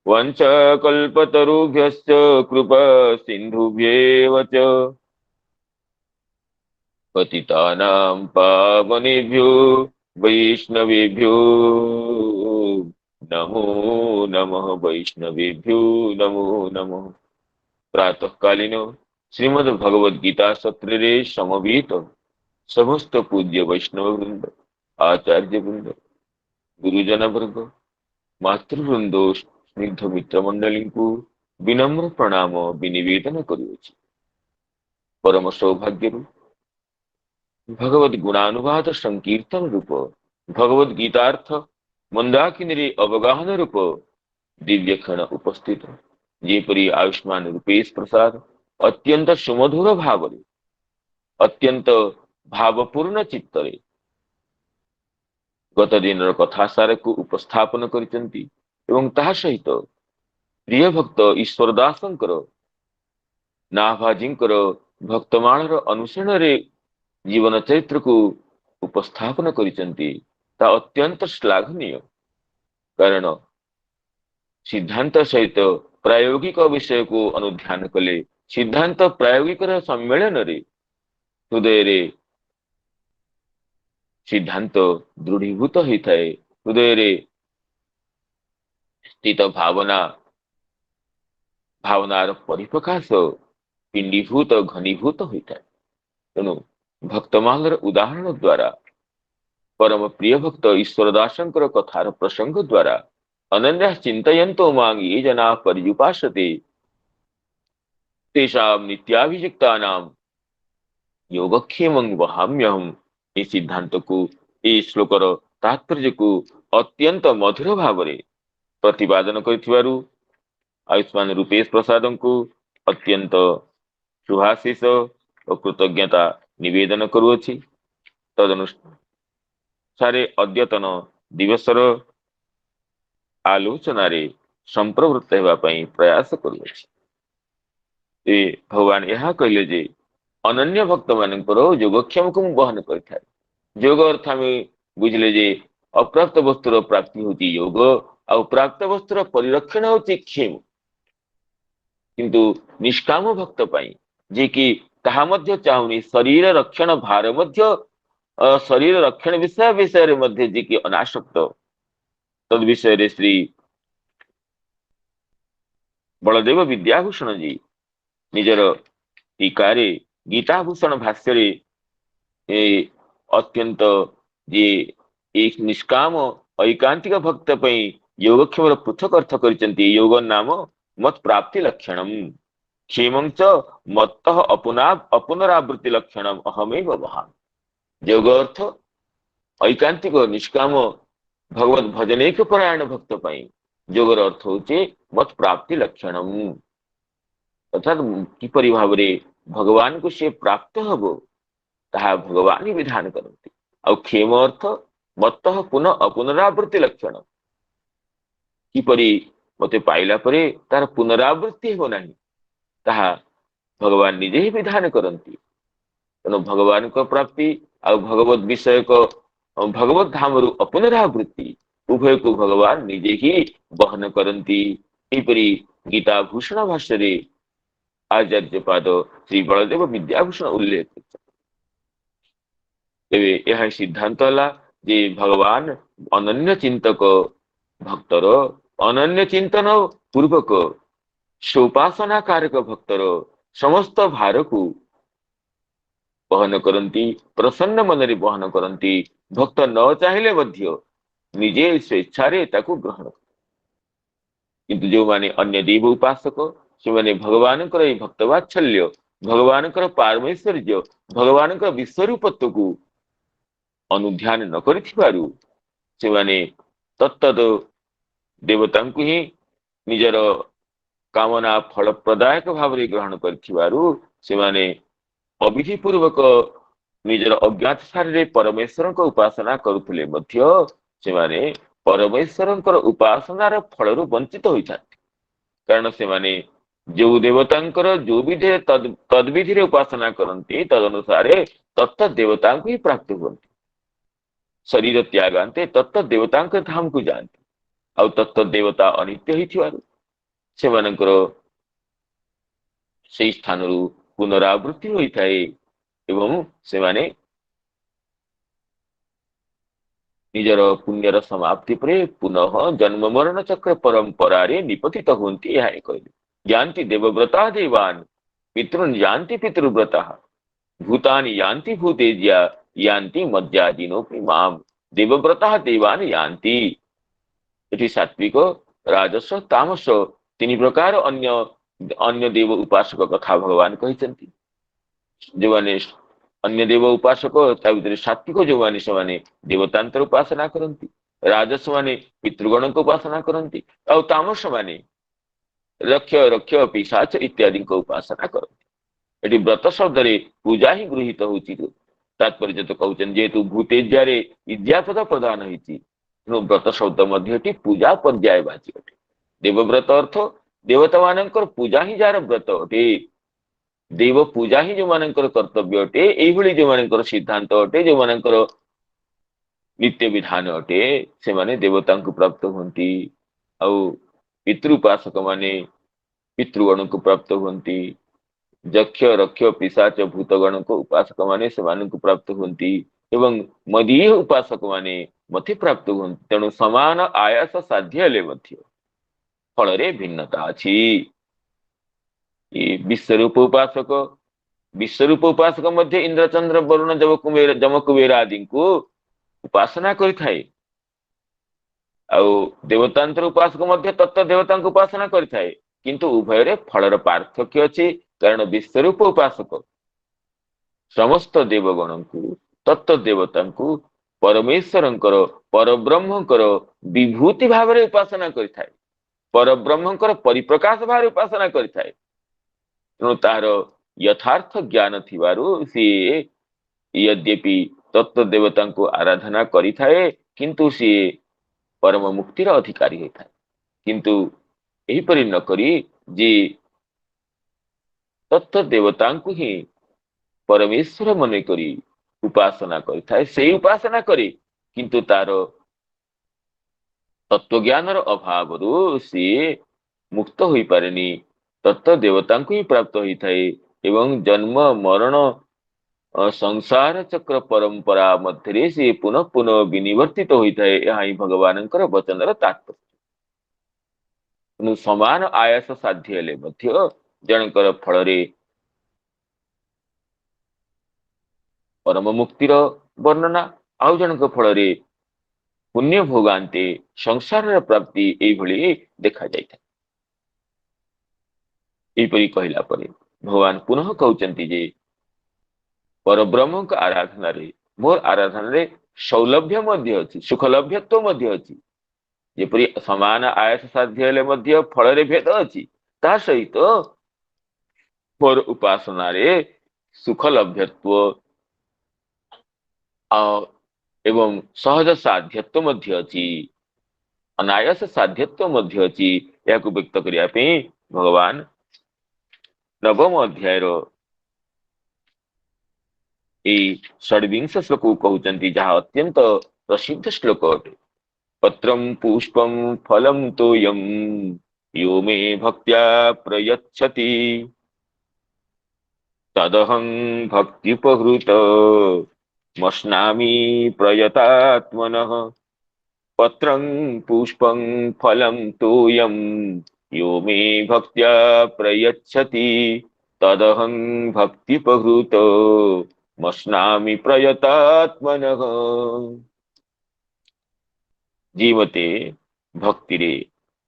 C: वंशकल्पतरुभ्यश्च कृपा सिन्धुभ्येव च पतितानां पावनेभ्यो वैष्णवेभ्यो नमो नमः। वैष्णवेभ्यो नमो नमः। प्रातःकालीन श्रीमद् भगवद गीता सत्रे समवेत समस्त पूज्य वैष्णव वृंद, आचार्य वृंद, गुरुजन वर्ग, मातृवृंद, स्निग्ध मित्र मंडली को विनम्र प्रणाम विनिवेदन करुछि। परम सौभाग्य भगवद गुणानुवाद संकीर्तन रूप भगवद गीतार्थ मंदाकिनी अवगाहन रूप दिव्य क्षण उपस्थित जेपरी आयुष्मान रूपेश प्रसाद अत्यंत सुमधुर भाव अत्यंत भावपूर्ण चित्तरे गत दिन कथासार को उपस्थापन करिसेंती एवं ताहा सहित प्रिय भक्त ईश्वरदासंकर नाभाजींकर भक्तमाणर अनुसरण रे जीवन चरित्र को उपस्थापन करिसेंती ता अत्यंत श्लाघनीय। कारण सिद्धांत सहित प्रायोगिक विषय को अनुध्यान कले सिद्धांत प्रायोगिक सम्मेलन रे हृदय रे सिद्धांत दृढ़ीभूत होता है। हृदय रे स्थित भावनार परिप्रकाश पिंडीभूत घनीभूत होता है। तेणु भक्तमालर उदाहरण द्वारा परम प्रिय भक्त ईश्वरदासंकर कथार प्रसंग द्वारा अनन्या चिंतयन्तो मां ये जना पर्युपासते तेषां नित्याभियुक्तानां योगक्षेमं वहाम्यहम्। ये सिद्धांत को ये श्लोकर तात्पर्य को अत्यंत मधुर भाव प्रतिपादन करिथिबारु आयुष्मान रूपेश प्रसाद को अत्यंत शुभाशीष और कृतज्ञता निवेदन करुअछि। तदनुसारे अद्यतन दिवसर आलोचना रे संप्रवृत्त हेबा पई प्रयास करुअछि। भगवान यह कहले जे ଅନନ୍ୟ ଭକ୍ତମାନଙ୍କର ଯୋଗକ୍ଷେମକୁ ମୁଁ ବହନ କରିଥାଏ। ଯୋଗ ଅର୍ଥ ଆମେ ବୁଝିଲେ ଯେ ଅପ୍ରାପ୍ତ ବସ୍ତୁର ପ୍ରାପ୍ତି ହଉଛି ଯୋଗ, ଆଉ ପ୍ରାପ୍ତ ବସ୍ତୁର ପରିରକ୍ଷଣ ହଉଛି କ୍ଷେମ। କିନ୍ତୁ ନିଷ୍କାମ ଭକ୍ତ ପାଇଁ ଯିଏକି ତାହା ମଧ୍ୟ ଚାହୁଁନି, ଶରୀର ରକ୍ଷଣ ଭାର ମଧ୍ୟ ଶରୀର ରକ୍ଷଣ ବିଷୟରେ ମଧ୍ୟ ଯିଏକି ଅନାସକ୍ତ, ତଦ୍ ବିଷୟରେ ଶ୍ରୀ ବଳଦେବ ବିଦ୍ୟାଭୂଷଣ ଜୀ ନିଜର ଟୀକାରେ ଗୀତାଭୂଷଣ ଭାଷ୍ୟରେ ଅତ୍ୟନ୍ତ ଯେ ଏଇ ନିଷ୍କାମ ଐକାନ୍ତିକ ଭକ୍ତ ପାଇଁ ଯୋଗକ୍ଷେମର ପୃଥକ ଅର୍ଥ କରିଛନ୍ତି। ଯୋଗ ନାମ ମତ୍ ପ୍ରାପ୍ତି ଲକ୍ଷଣମ୍ କ୍ଷେମଞ୍ଚ ମତ୍ତଃ ଅପୁନରାବୃତ୍ତି ଲକ୍ଷଣମ୍ ଅହମେବ ବହାମି। ଯୋଗ ଅର୍ଥ ଐକାନ୍ତିକ ନିଷ୍କାମ ଭଗବତ ଭଜନୈକ ପରାୟଣ ଭକ୍ତ ପାଇଁ ଯୋଗର ଅର୍ଥ ହଉଛି ମତ୍ ପ୍ରାପ୍ତି ଲକ୍ଷଣମ୍, ଅର୍ଥାତ୍ କିପରି ଭାବରେ ଭଗବାନଙ୍କୁ ସେ ପ୍ରାପ୍ତ ହବ ତାହା ଭଗବାନ ହିଁ ବିଧାନ କରନ୍ତି। ଆଉ କ୍ଷେମ ଅର୍ଥ ମତ୍ତଃ ଅପୁନରାବୃତ୍ତି ଲକ୍ଷଣ, କିପରି ମତେ ପାଇଲା ପରେ ତାର ପୁନରାବୃତ୍ତି ହେବ ନାହିଁ ତାହା ଭଗବାନ ନିଜେ ହିଁ ବିଧାନ କରନ୍ତି। ତେଣୁ ଭଗବାନଙ୍କ ପ୍ରାପ୍ତି ଆଉ ଭଗବତ ବିଷୟକ ଭଗବତ ଧାମରୁ ଅପୁନରାବୃତ୍ତି ଉଭୟକୁ ଭଗବାନ ନିଜେ ହିଁ ବହନ କରନ୍ତି। ଏହିପରି ଗୀତା ଭୂଷଣ ଭାଷ୍ୟରେ ଆଚାର୍ଯ୍ୟପାଦ ଶ୍ରୀ ବଳଦେବ ବିଦ୍ୟାଭୂଷଣ ଉଲ୍ଲେଖ କରିଛନ୍ତି। ତେବେ ଏହା ସିଦ୍ଧାନ୍ତ ହେଲା ଯେ ଭଗବାନ ଅନନ୍ୟ ଚିନ୍ତକ ଭକ୍ତର ଅନନ୍ୟ ଚିନ୍ତନ ପୂର୍ବକ ସୌପାସନାକାରକ ଭକ୍ତର ସମସ୍ତ ଭାରକୁ ବହନ କରନ୍ତି, ପ୍ରସନ୍ନ ମନରେ ବହନ କରନ୍ତି। ଭକ୍ତ ନ ଚାହିଁଲେ ମଧ୍ୟ ନିଜେ ସ୍ୱେଚ୍ଛାରେ ତାକୁ ଗ୍ରହଣ କରନ୍ତି। କିନ୍ତୁ ଯେଉଁମାନେ ଅନ୍ୟ ଦେବ ଉପାସକ ସେମାନେ ଭଗବାନଙ୍କର ଏହି ଭକ୍ତ ବାତ୍ସଲ୍ୟ, ଭଗବାନଙ୍କର ପାରମୈଶ୍ୱର୍ଯ୍ୟ, ଭଗବାନଙ୍କର ବିଶ୍ୱରୂପତ୍ୱକୁ ଅନୁଧ୍ୟାନ ନ କରିଥିବାରୁ ସେମାନେ ତତ୍ତଦ ଦେବତାଙ୍କୁ ହିଁ ନିଜର କାମନା ଫଳପ୍ରଦାୟକ ଭାବରେ ଗ୍ରହଣ କରିଥିବାରୁ ସେମାନେ ଅବିଧି ପୂର୍ବକ ନିଜର ଅଜ୍ଞାତ ସ୍ଥାନରେ ପରମେଶ୍ୱରଙ୍କ ଉପାସନା କରୁଥିଲେ ମଧ୍ୟ ସେମାନେ ପରମେଶ୍ୱରଙ୍କର ଉପାସନାର ଫଳରୁ ବଞ୍ଚିତ ହୋଇଥାନ୍ତି। କାରଣ ସେମାନେ ଯୋଉ ଦେବତାଙ୍କର ଯୋଉ ବିଧିରେ ତଦ୍ବିଧିରେ ଉପାସନା କରନ୍ତି ତଦନୁସାରେ ତତ୍ତ ଦେବତାଙ୍କୁ ହିଁ ପ୍ରାପ୍ତ ହୁଅନ୍ତି। ଶରୀର ତ୍ୟାଗାନ୍ତେ ତତ୍ତ ଦେବତାଙ୍କ ଧାମକୁ ଯାଆନ୍ତି। ଆଉ ତତ୍ତ ଦେବତା ଅନିତ୍ୟ ହେଇଥିବାରୁ ସେମାନଙ୍କର ସେଇ ସ୍ଥାନରୁ ପୁନରାବୃତ୍ତି ହୋଇଥାଏ ଏବଂ ସେମାନେ ନିଜର ପୁଣ୍ୟର ସମାପ୍ତି ପରେ ପୁନଃ ଜନ୍ମ ମରଣ ଚକ୍ର ପରମ୍ପରାରେ ନିପତିତ ହୁଅନ୍ତି। ଏହା କହିଲେ ଯାଆନ୍ତି ଦେବବ୍ରତା ଦେବାନ ପିତୃନ୍ ଯାଆନ୍ତି ପିତୃବ୍ରତା ଭୂତାନି ଯାଆନ୍ତି ଭୂତେଜ୍ୟା ଯାଆନ୍ତି ମଜ୍ଜାଦିନୋପି ମାମ୍ ଦେବବ୍ରତା ଦେବାନ ଯାଆନ୍ତି। ଏଠି ସାତ୍ବିକ ରାଜସ ତାମସ ତିନି ପ୍ରକାର ଅନ୍ୟ ଦେବ ଉପାସକ କଥା ଭଗବାନ କହିଛନ୍ତି। ଯେଉଁମାନେ ଅନ୍ୟ ଦେବ ଉପାସକ ତା ଭିତରେ ସାତ୍ବିକ ଯେଉଁମାନେ ସେମାନେ ଦେବତାନ୍ତର ଉପାସନା କରନ୍ତି, ରାଜସ ମାନେ ପିତୃଗଣଙ୍କ ଉପାସନା କରନ୍ତି, ଆଉ ତାମସ ମାନେ ରକ୍ଷ ରକ୍ଷ ପିଶାଚ ଇତ୍ୟାଦିଙ୍କ ଉପାସନା କରନ୍ତି। ଏଠି ବ୍ରତ ଶବ୍ଦରେ ପୂଜା ହିଁ ଗୃହୀତ ହଉଛି। ତାତ୍ପର୍ଯ୍ୟ ତ କହୁଛନ୍ତି ଯେହେତୁ ଭୂତେଜ୍ୟାରେ ଇଦ୍ୟାପଦ ପ୍ରଦାନ ହେଇଛି ତେଣୁ ବ୍ରତ ଶବ୍ଦ ମଧ୍ୟ ଏଠି ପୂଜା ପର୍ଯ୍ୟାୟବାଚୀ ଅଟେ। ଦେବବ୍ରତ ଅର୍ଥ ଦେବତା ମାନଙ୍କର ପୂଜା ହିଁ ଯାହାର ବ୍ରତ ଅଟେ, ଦେବ ପୂଜା ହିଁ ଯୋଉମାନଙ୍କର କର୍ତ୍ତବ୍ୟ ଅଟେ, ଏଇଭଳି ଯୋଉମାନଙ୍କର ସିଦ୍ଧାନ୍ତ ଅଟେ, ଯୋଉମାନଙ୍କର ନିତ୍ୟ ବିଧାନ ଅଟେ ସେମାନେ ଦେବତାଙ୍କୁ ପ୍ରାପ୍ତ ହୁଅନ୍ତି। ଆଉ ପିତୃପାସକ ମାନେ ପିତୃଗଣଙ୍କୁ ପ୍ରାପ୍ତ ହୁଅନ୍ତି। ଯକ୍ଷ ରକ୍ଷ ପିଶାଚ ଭୂତଗଣଙ୍କ ଉପାସକ ମାନେ ସେମାନଙ୍କୁ ପ୍ରାପ୍ତ ହୁଅନ୍ତି ଏବଂ ମଦୀୟ ଉପାସକ ମାନେ ମତେ ପ୍ରାପ୍ତ ହୁଅନ୍ତି। ତେଣୁ ସମାନ ଆୟାସ ସାଧ୍ୟ ହେଲେ ମଧ୍ୟ ଫଳରେ ଭିନ୍ନତା ଅଛି। ବିଶ୍ୱରୂପ ଉପାସକ ମଧ୍ୟ ଇନ୍ଦ୍ରଚନ୍ଦ୍ର ବରୁଣ ଯମକୁବେର ଆଦିଙ୍କୁ ଉପାସନା କରିଥାଏ। ଆଉ ଦେବତାନ୍ତର ଉପାସକ ମଧ୍ୟ ତତ୍ତ ଦେବତାଙ୍କୁ ଉପାସନା କରିଥାଏ। କିନ୍ତୁ ଉଭୟରେ ଫଳର ପାର୍ଥକ୍ୟ ଅଛି। କାରଣ ବିଶ୍ୱରୂପ ଉପାସକ ସମସ୍ତ ଦେବଗଣଙ୍କୁ ତତ୍ତ ଦେବତାଙ୍କୁ ପରମେଶ୍ୱରଙ୍କର ପରବ୍ରହ୍ମଙ୍କର ବିଭୂତି ଭାବରେ ଉପାସନା କରିଥାଏ, ପରବ୍ରହ୍ମଙ୍କର ପରିପ୍ରକାଶ ଭାବରେ ଉପାସନା କରିଥାଏ। ତେଣୁ ତାହାର ଯଥାର୍ଥ ଜ୍ଞାନ ଥିବାରୁ ସିଏ ଯଦ୍ୟପି ତତ୍ତ ଦେବତାଙ୍କୁ ଆରାଧନା କରିଥାଏ କିନ୍ତୁ ସିଏ ପରମ ମୁକ୍ତିର ଅଧିକାରୀ ହୋଇଥାଏ। କିନ୍ତୁ ଏହିପରି ନକରି ଯେ ତତ୍ତ ଦେବତାଙ୍କୁ ହିଁ परमेश्वर मन करी उपासना करिथाए सेई उपासना करे किंतु तार तत्वज्ञानर अभावरू सी मुक्त होई पारेनी तत्व देवतांकु ही प्राप्त होइथाए एवं जन्म मरण संसार चक्र परंपरा मध्य से पुनः पुनः विनिवर्तित होता है यह ही भगवान वचनर तात्पर्य समान आयास साध्य हेले मध्य जनकर फल परम मुक्तिर वर्णना आउ जनक फल पुण्य भोगांते संसार प्राप्ति यही देखा जाता यहपरी कहला परे भगवान पुनः कहते जे परब्रह्म आराधना रे मोर आराधना रे सौलभ्य मध्य अछि सुखलभ्यत्व मध्य अछि जेपरि समान आयस साध्य हेले मध्य फल रे भेद अछि ता सहित मोर उपासना रे सुखलभ्यत्व एवं सहज साध्यत्व मध्य अछि अनायास साध्यत्व मध्य अछि याकु व्यक्त करिया पे भगवान नवम अध्याय रो षड्विंश श्लोक कहते जहाँ अत्यंत प्रसिद्ध श्लोक अटे पत्रम पुष्पम फलम तोयम यो मे भक्त्या प्रयच्छति तदहं भक्त्युपहृत मश्नामि प्रयतात्मनः पत्रं पुष्पं फलं तोयम यो मे भक्त्या प्रयच्छति तदहं भक्त्युपहृत मश्नामि प्रयतात्मनः जीवते भक्तिरे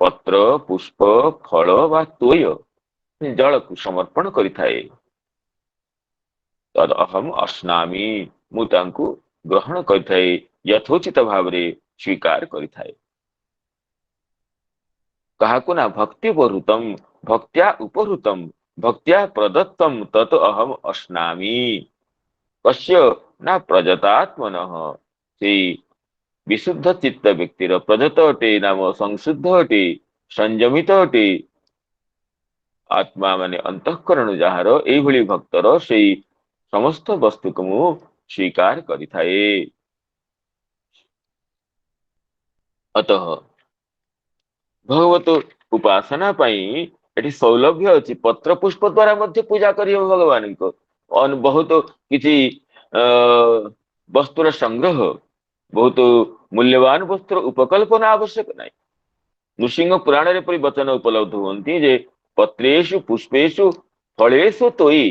C: पत्र पुष्प फल वा तोय जल को समर्पण करिथाए तद अहम अस्नामि मुतांकु ग्रहण करिथाए यथोचित भावरे स्वीकार करिथाए काहाकु ना भक्ति उपहृतम भक्त्या उपहृतम भक्त्या प्रदत्तम तत अहम अस्नामि कस्य ना प्रजतात्मनः से विशुद्ध चित्त व्यक्तिर प्रजत अटे नाम संशुद्ध अटे संयमित अटे आत्मा माने अंतःकरण जार एभली भक्तर से समस्त वस्तु को मु स्वीकार करिथाए अतः भगवत उपासना पाई एटी सौलभ्य अछि पत्र पुष्प द्वारा मध्य पूजा करियो भगवान को और बहुत किछि वस्तुर संग्रह बहुत मूल्यवान वस्त्र उपकल्पना आवश्यक नहीं नृसिंह पुराण रे परि वचन उपलब्ध होती जे पत्रेषु पुष्पेषु फलेषु तोयि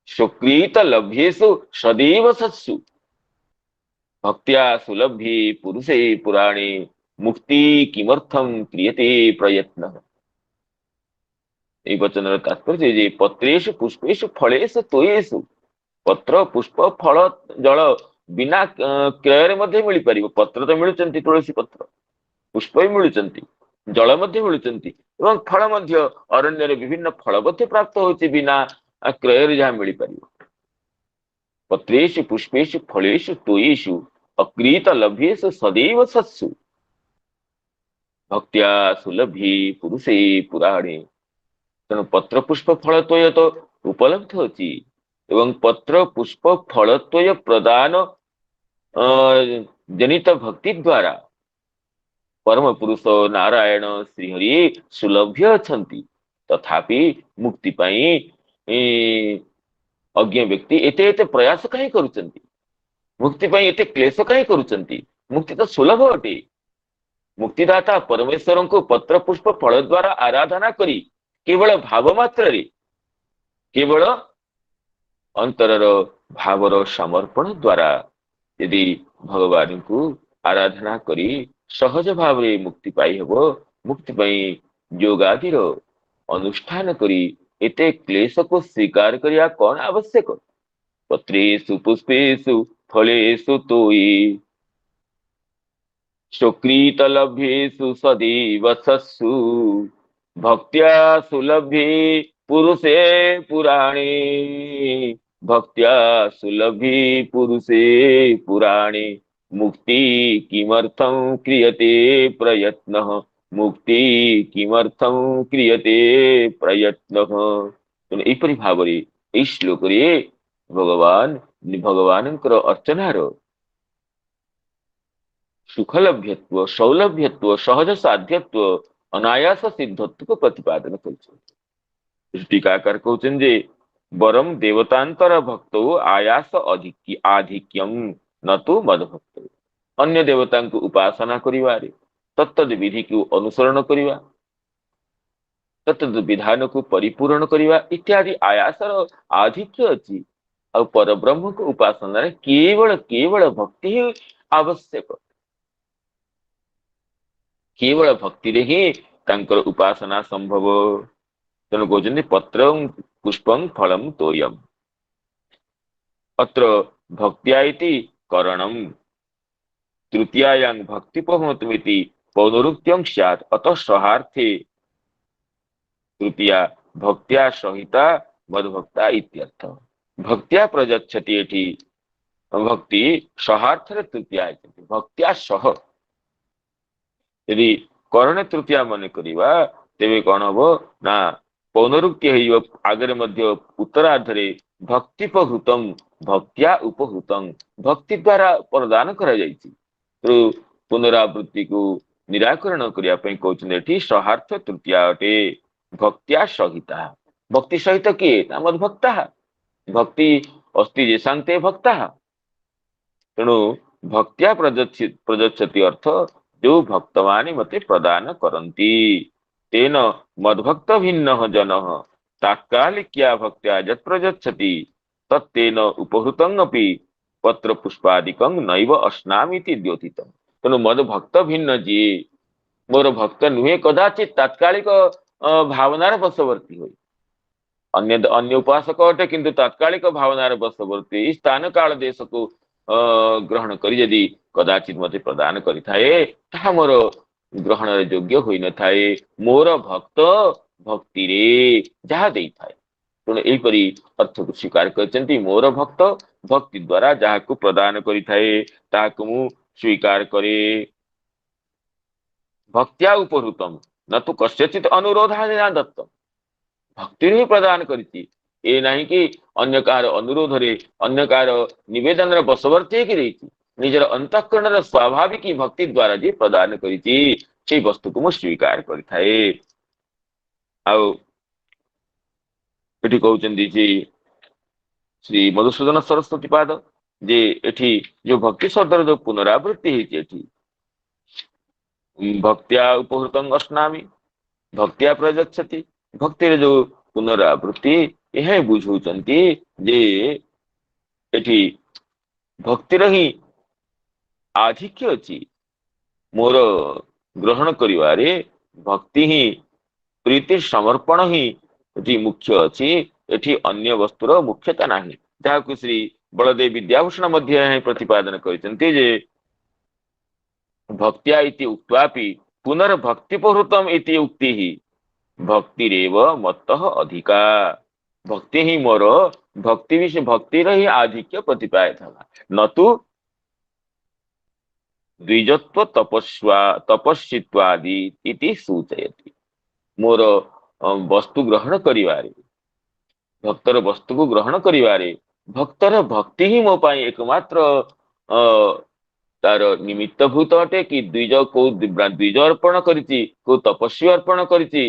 C: सुकृत लभ्येषु सदैव सत्सु भक्त्या सुलभ्ये पुरुषे पुराणे मुक्ति किमर्थम क्रियते प्रयत्न वचन तात्पर्य जे पत्रेषु पुष्पेषु फलेषु तोयेषु पत्र पुष्प फल जल बिना क्रय मध्य मिल पार पत्र तो मिलुचंती तुलसी पत्र पुष्प भी मिलुचंती जल मध्य मिलुचंती एवं फल मध्य अरण्य रे विभिन्न फल मध्य प्राप्त होची बिना क्रय जहाँ मिल पार पत्रेषु पुष्पेषु फलेषु तोयेषु अक्रीत लभ्येषु सदैव सत्सु भक्त्या सुलभ्ये पुरुषे पुराणे तेणु पत्र पुष्प फल तोय तो उपलब्ध अछि एवं पत्र पुष्प फल तोय प्रदान जनित भक्ति द्वारा परम पुरुष नारायण श्रीहरि सुलभ्य अछंती तथापि मुक्ति पाई अज्ञ व्यक्ति एते एते प्रयास कहीं करुचंती मुक्ति पाई एते क्लेश कहीं करुचंती मुक्ति तो सुलभ अटे मुक्तिदाता परमेश्वर को पत्र पुष्प फल द्वारा आराधना करी केवल भाव मात्र रे केवल अंतरर भावर समर्पण द्वारा यदि भगवान को आराधना करी सहज भाव रे मुक्ति पाई हबो मुक्ति पाई योगादि अनुष्ठान करी एते क्लेश को स्वीकार करिया कौन आवश्यक पत्रेषु पुष्पेषु फलेषु तोयि सुकृत लभ्येषु सदैव सत्सु भक्त्या सुलभ्ये पुरुषे पुराणे भक्त्या सुलभ्ये पुरुषे पुराणे मुक्ति किमर्थं क्रियते प्रयत्नः मुक्ति किमर्थं क्रियते प्रयत्नः एपरि भाव रे श्लोक रे ଭଗବାନଙ୍କର ଅର୍ଚ୍ଚନାର ସୁଖଲଭ୍ୟତ୍ୱ, ସୌଲଭ୍ୟତ୍ୱ, ସହଜ ସାଧ୍ୟତ୍ୱ, ଅନାୟାସ ସିଦ୍ଧତ୍ୱକୁ ପ୍ରତିପାଦନ କରିଛନ୍ତି। ଟୀକାକାର କହୁଛନ୍ତି ଯେ ବରଂ ଦେବତାନ୍ତର ଭକ୍ତ ଆୟାସ ଆଧିକ୍ୟಂ ନତୁ ମଦ ଭକ୍ତ। ଅନ୍ୟ ଦେବତାଙ୍କୁ ଉପାସନା କରିବାରେ ତତ୍ତଦ ବିଧିକୁ ଅନୁସରଣ କରିବା, ତତ୍ତଦ ବିଧାନକୁ ପରିପୂରଣ କରିବା ଇତ୍ୟାଦି ଆୟାସର ଆଧିକ୍ୟ ଅଛି। ଆଉ ପରବ୍ରହ୍ମକୁ ଉପାସନାରେ କେବଳ ଭକ୍ତି ହିଁ ଆବଶ୍ୟକ। କେବଳ ଭକ୍ତିରେ ହିଁ ତାଙ୍କର ଉପାସନା ସମ୍ଭବ। ତେଣୁ କହୁଛନ୍ତି ପତ୍ରଂ ପୁଷ୍ପଂ ଫଳଂ ତୋୟମ୍ ଅତ୍ର ଭକ୍ତ୍ୟା ଇତି କरणं ତୃତୀୟାୟାଂ ଭକ୍ତିପହମତମିତି ପୌନରୁକ୍ତ୍ୟଂ ସ୍ୟାତ୍ ଅତଃ ସହାର୍ଥେ ତୃତୀୟା ଭକ୍ତ୍ୟା ସହିତା ମଦ୍ଭକ୍ତା ଇତ୍ୟର୍ଥ। ଭକ୍ତ୍ୟା ପ୍ରଯଚ୍ଛତି ଏଠି ଭକ୍ତି ସହାର୍ଥରେ ତୃତୀୟା ଭକ୍ତ୍ୟା ସହ ଯଦି କରଣେ ତୃତୀୟା ମନେ କରିବା ତେବେ କଣ ହବ ନା ପୌନରୁକ୍ତି ହେଇଯିବ। ଆଗରେ ମଧ୍ୟ ଉତ୍ତରାର୍ଦ୍ଧରେ ଭକ୍ତିପହୃତଂ ଭକ୍ତ୍ୟା ଉପହୃତଂ ଭକ୍ତି ଦ୍ୱାରା ପ୍ରଦାନ କରାଯାଇଛି। ତେଣୁ ପୁନରାବୃତ୍ତିକୁ ନିରାକରଣ କରିବା ପାଇଁ କହୁଛନ୍ତି ଏଠି ସହାର୍ଥ ତୃତୀୟା ଅଟେ। ଭକ୍ତ୍ୟା ସହିତା ଭକ୍ତି ସହିତ କିଏ ନା ମଦ୍ଭକ୍ତା ଭକ୍ତି ଅସ୍ତି ଯେସାନ୍ତେ ଭକ୍ତା। ତେଣୁ ଭକ୍ତ୍ୟା ପ୍ରଯଚ୍ଛତି ଅର୍ଥ ଯୋଉ ଭକ୍ତମାନେ ମତେ ପ୍ରଦାନ କରନ୍ତି ତେନ ମଦ୍ଭକ୍ତ ଭିନ୍ନ ଜନ ତାତ୍କାଳିକ୍ୟା ଭକ୍ତ୍ୟା ଯତ୍ ପ୍ରଯଚ୍ଛତି ତତ୍ତେନ ଉପହୃତଂ ଅପି ପତ୍ର ପୁଷ୍ପାଦିକଂ ନୈବ ଅଶ୍ନାମିତି ଦ୍ୟୋତିତ। ତେଣୁ ମଦ ଭକ୍ତ ଭିନ୍ନ ଯିଏ ମୋର ଭକ୍ତ ନୁହେଁ କଦାଚିତ ତାତ୍କାଳିକ ଭାବନାର ବଶବର୍ତ୍ତୀ ହୋଇ ଅନ୍ୟ ଉପାସକ ଅଟେ କିନ୍ତୁ ତାତ୍କାଳିକ ଭାବନାର ବଶବର୍ତ୍ତୀ ସ୍ଥାନ କାଳ ଦେଶକୁ ଗ୍ରହଣ କରି ଯଦି କଦାଚିତ ମତେ ପ୍ରଦାନ କରିଥାଏ ତାହା ମୋର ଗ୍ରହଣର ଯୋଗ୍ୟ ହୋଇନଥାଏ। ମୋର ଭକ୍ତ ଭକ୍ତିରେ ଯାହା ଦେଇଥାଏ। ତେଣୁ ଏହିପରି ଅର୍ଥକୁ ସ୍ୱୀକାର କରିଛନ୍ତି। ମୋର ଭକ୍ତ ଭକ୍ତି ଦ୍ୱାରା ଯାହାକୁ ପ୍ରଦାନ କରିଥାଏ ତାହାକୁ ମୁଁ ସ୍ୱୀକାର କରେ। ଭକ୍ତ୍ୟା ଉପହୃତମ୍ ନତୁ କସ୍ୟଚିତ୍ ଅନୁରୋଧାଦିନା ଦତ୍ତମ୍ ଭକ୍ତିରୁ ହିଁ ପ୍ରଦାନ କରିଛି। ଏ ନାହିଁ କି ଅନ୍ୟ କାହାର ଅନୁରୋଧରେ ଅନ୍ୟ କାହାର ନିବେଦନର ବଶବର୍ତ୍ତୀ ହେଇକି ଦେଇଛି। ନିଜର ଅନ୍ତଃକରଣର ସ୍ୱାଭାବିକ ଭକ୍ତି ଦ୍ୱାରା ଯିଏ ପ୍ରଦାନ କରିଛି ସେଇ ବସ୍ତୁକୁ ମୁଁ ସ୍ୱୀକାର କରିଥାଏ। ଆଉ ଏଠି କହୁଛନ୍ତି ଯେ ଶ୍ରୀ ମଧୁସୂଦନ ସରସ୍ୱତୀ ପାଦ ଯେ ଏଠି ଯୋଉ ଭକ୍ତି ଶବ୍ଦର ଯୋଉ ପୁନରାବୃତ୍ତି ହେଇଛି ଏଠି ଭକ୍ତ୍ୟା ଉପହୃତଂ ଅଶ୍ନାମି ଭକ୍ତ୍ୟା ପ୍ରଯଚ୍ଛତି ଭକ୍ତିରେ ଯୋଉ ପୁନରାବୃତ୍ତି ଏହା ବୁଝଉଛନ୍ତି ଯେ ଏଠି ଭକ୍ତିର ହିଁ ଆଧିକ୍ୟ ଅଛି। ମୋର ଗ୍ରହଣ କରିବାରେ ଭକ୍ତି ହିଁ ପ୍ରୀତି ସମର୍ପଣ ହିଁ ଏଠି ମୁଖ୍ୟ ଅଛି। ଏଠି ଅନ୍ୟ ବସ୍ତୁର ମୁଖ୍ୟତା ନାହିଁ। ଯାହାକୁ ଶ୍ରୀ ବଳଦେବ ବିଦ୍ୟାଭୂଷଣ ମଧ୍ୟ ଏହା ପ୍ରତିପାଦନ କରିଛନ୍ତି ଯେ ଭକ୍ତ୍ୟା ଇତି ଉକ୍ତ୍ୱାପି ପୁନର୍ଭକ୍ତିପହୃତମ୍ ଇତି ଉକ୍ତିଃ ଭକ୍ତିରେବ ମତଃ ଅଧିକା। ଭକ୍ତି ହିଁ ମୋର ଭକ୍ତିର ହିଁ ଆଧିକ୍ୟ ପ୍ରତିପାଦିତ ହେଲା ନତୁ ଦ୍ୱିଜତ୍ୱ ତପସ୍ୱିତ୍ୱାଦି ଇତି ସୂଚୟତି। ମୋର ବସ୍ତୁ ଗ୍ରହଣ କରିବାରେ ଭକ୍ତର ବସ୍ତୁକୁ ଗ୍ରହଣ କରିବାରେ ଭକ୍ତର ଭକ୍ତି ହିଁ ମୋ ପାଇଁ ଏକମାତ୍ର ତାର ନିମିତ୍ତଭୂତ ଅଟେ କି କୋଉ ଦ୍ୱିଜ ଅର୍ପଣ କରିଛି କୋଉ ତପସ୍ୱୀ ଅର୍ପଣ କରିଛି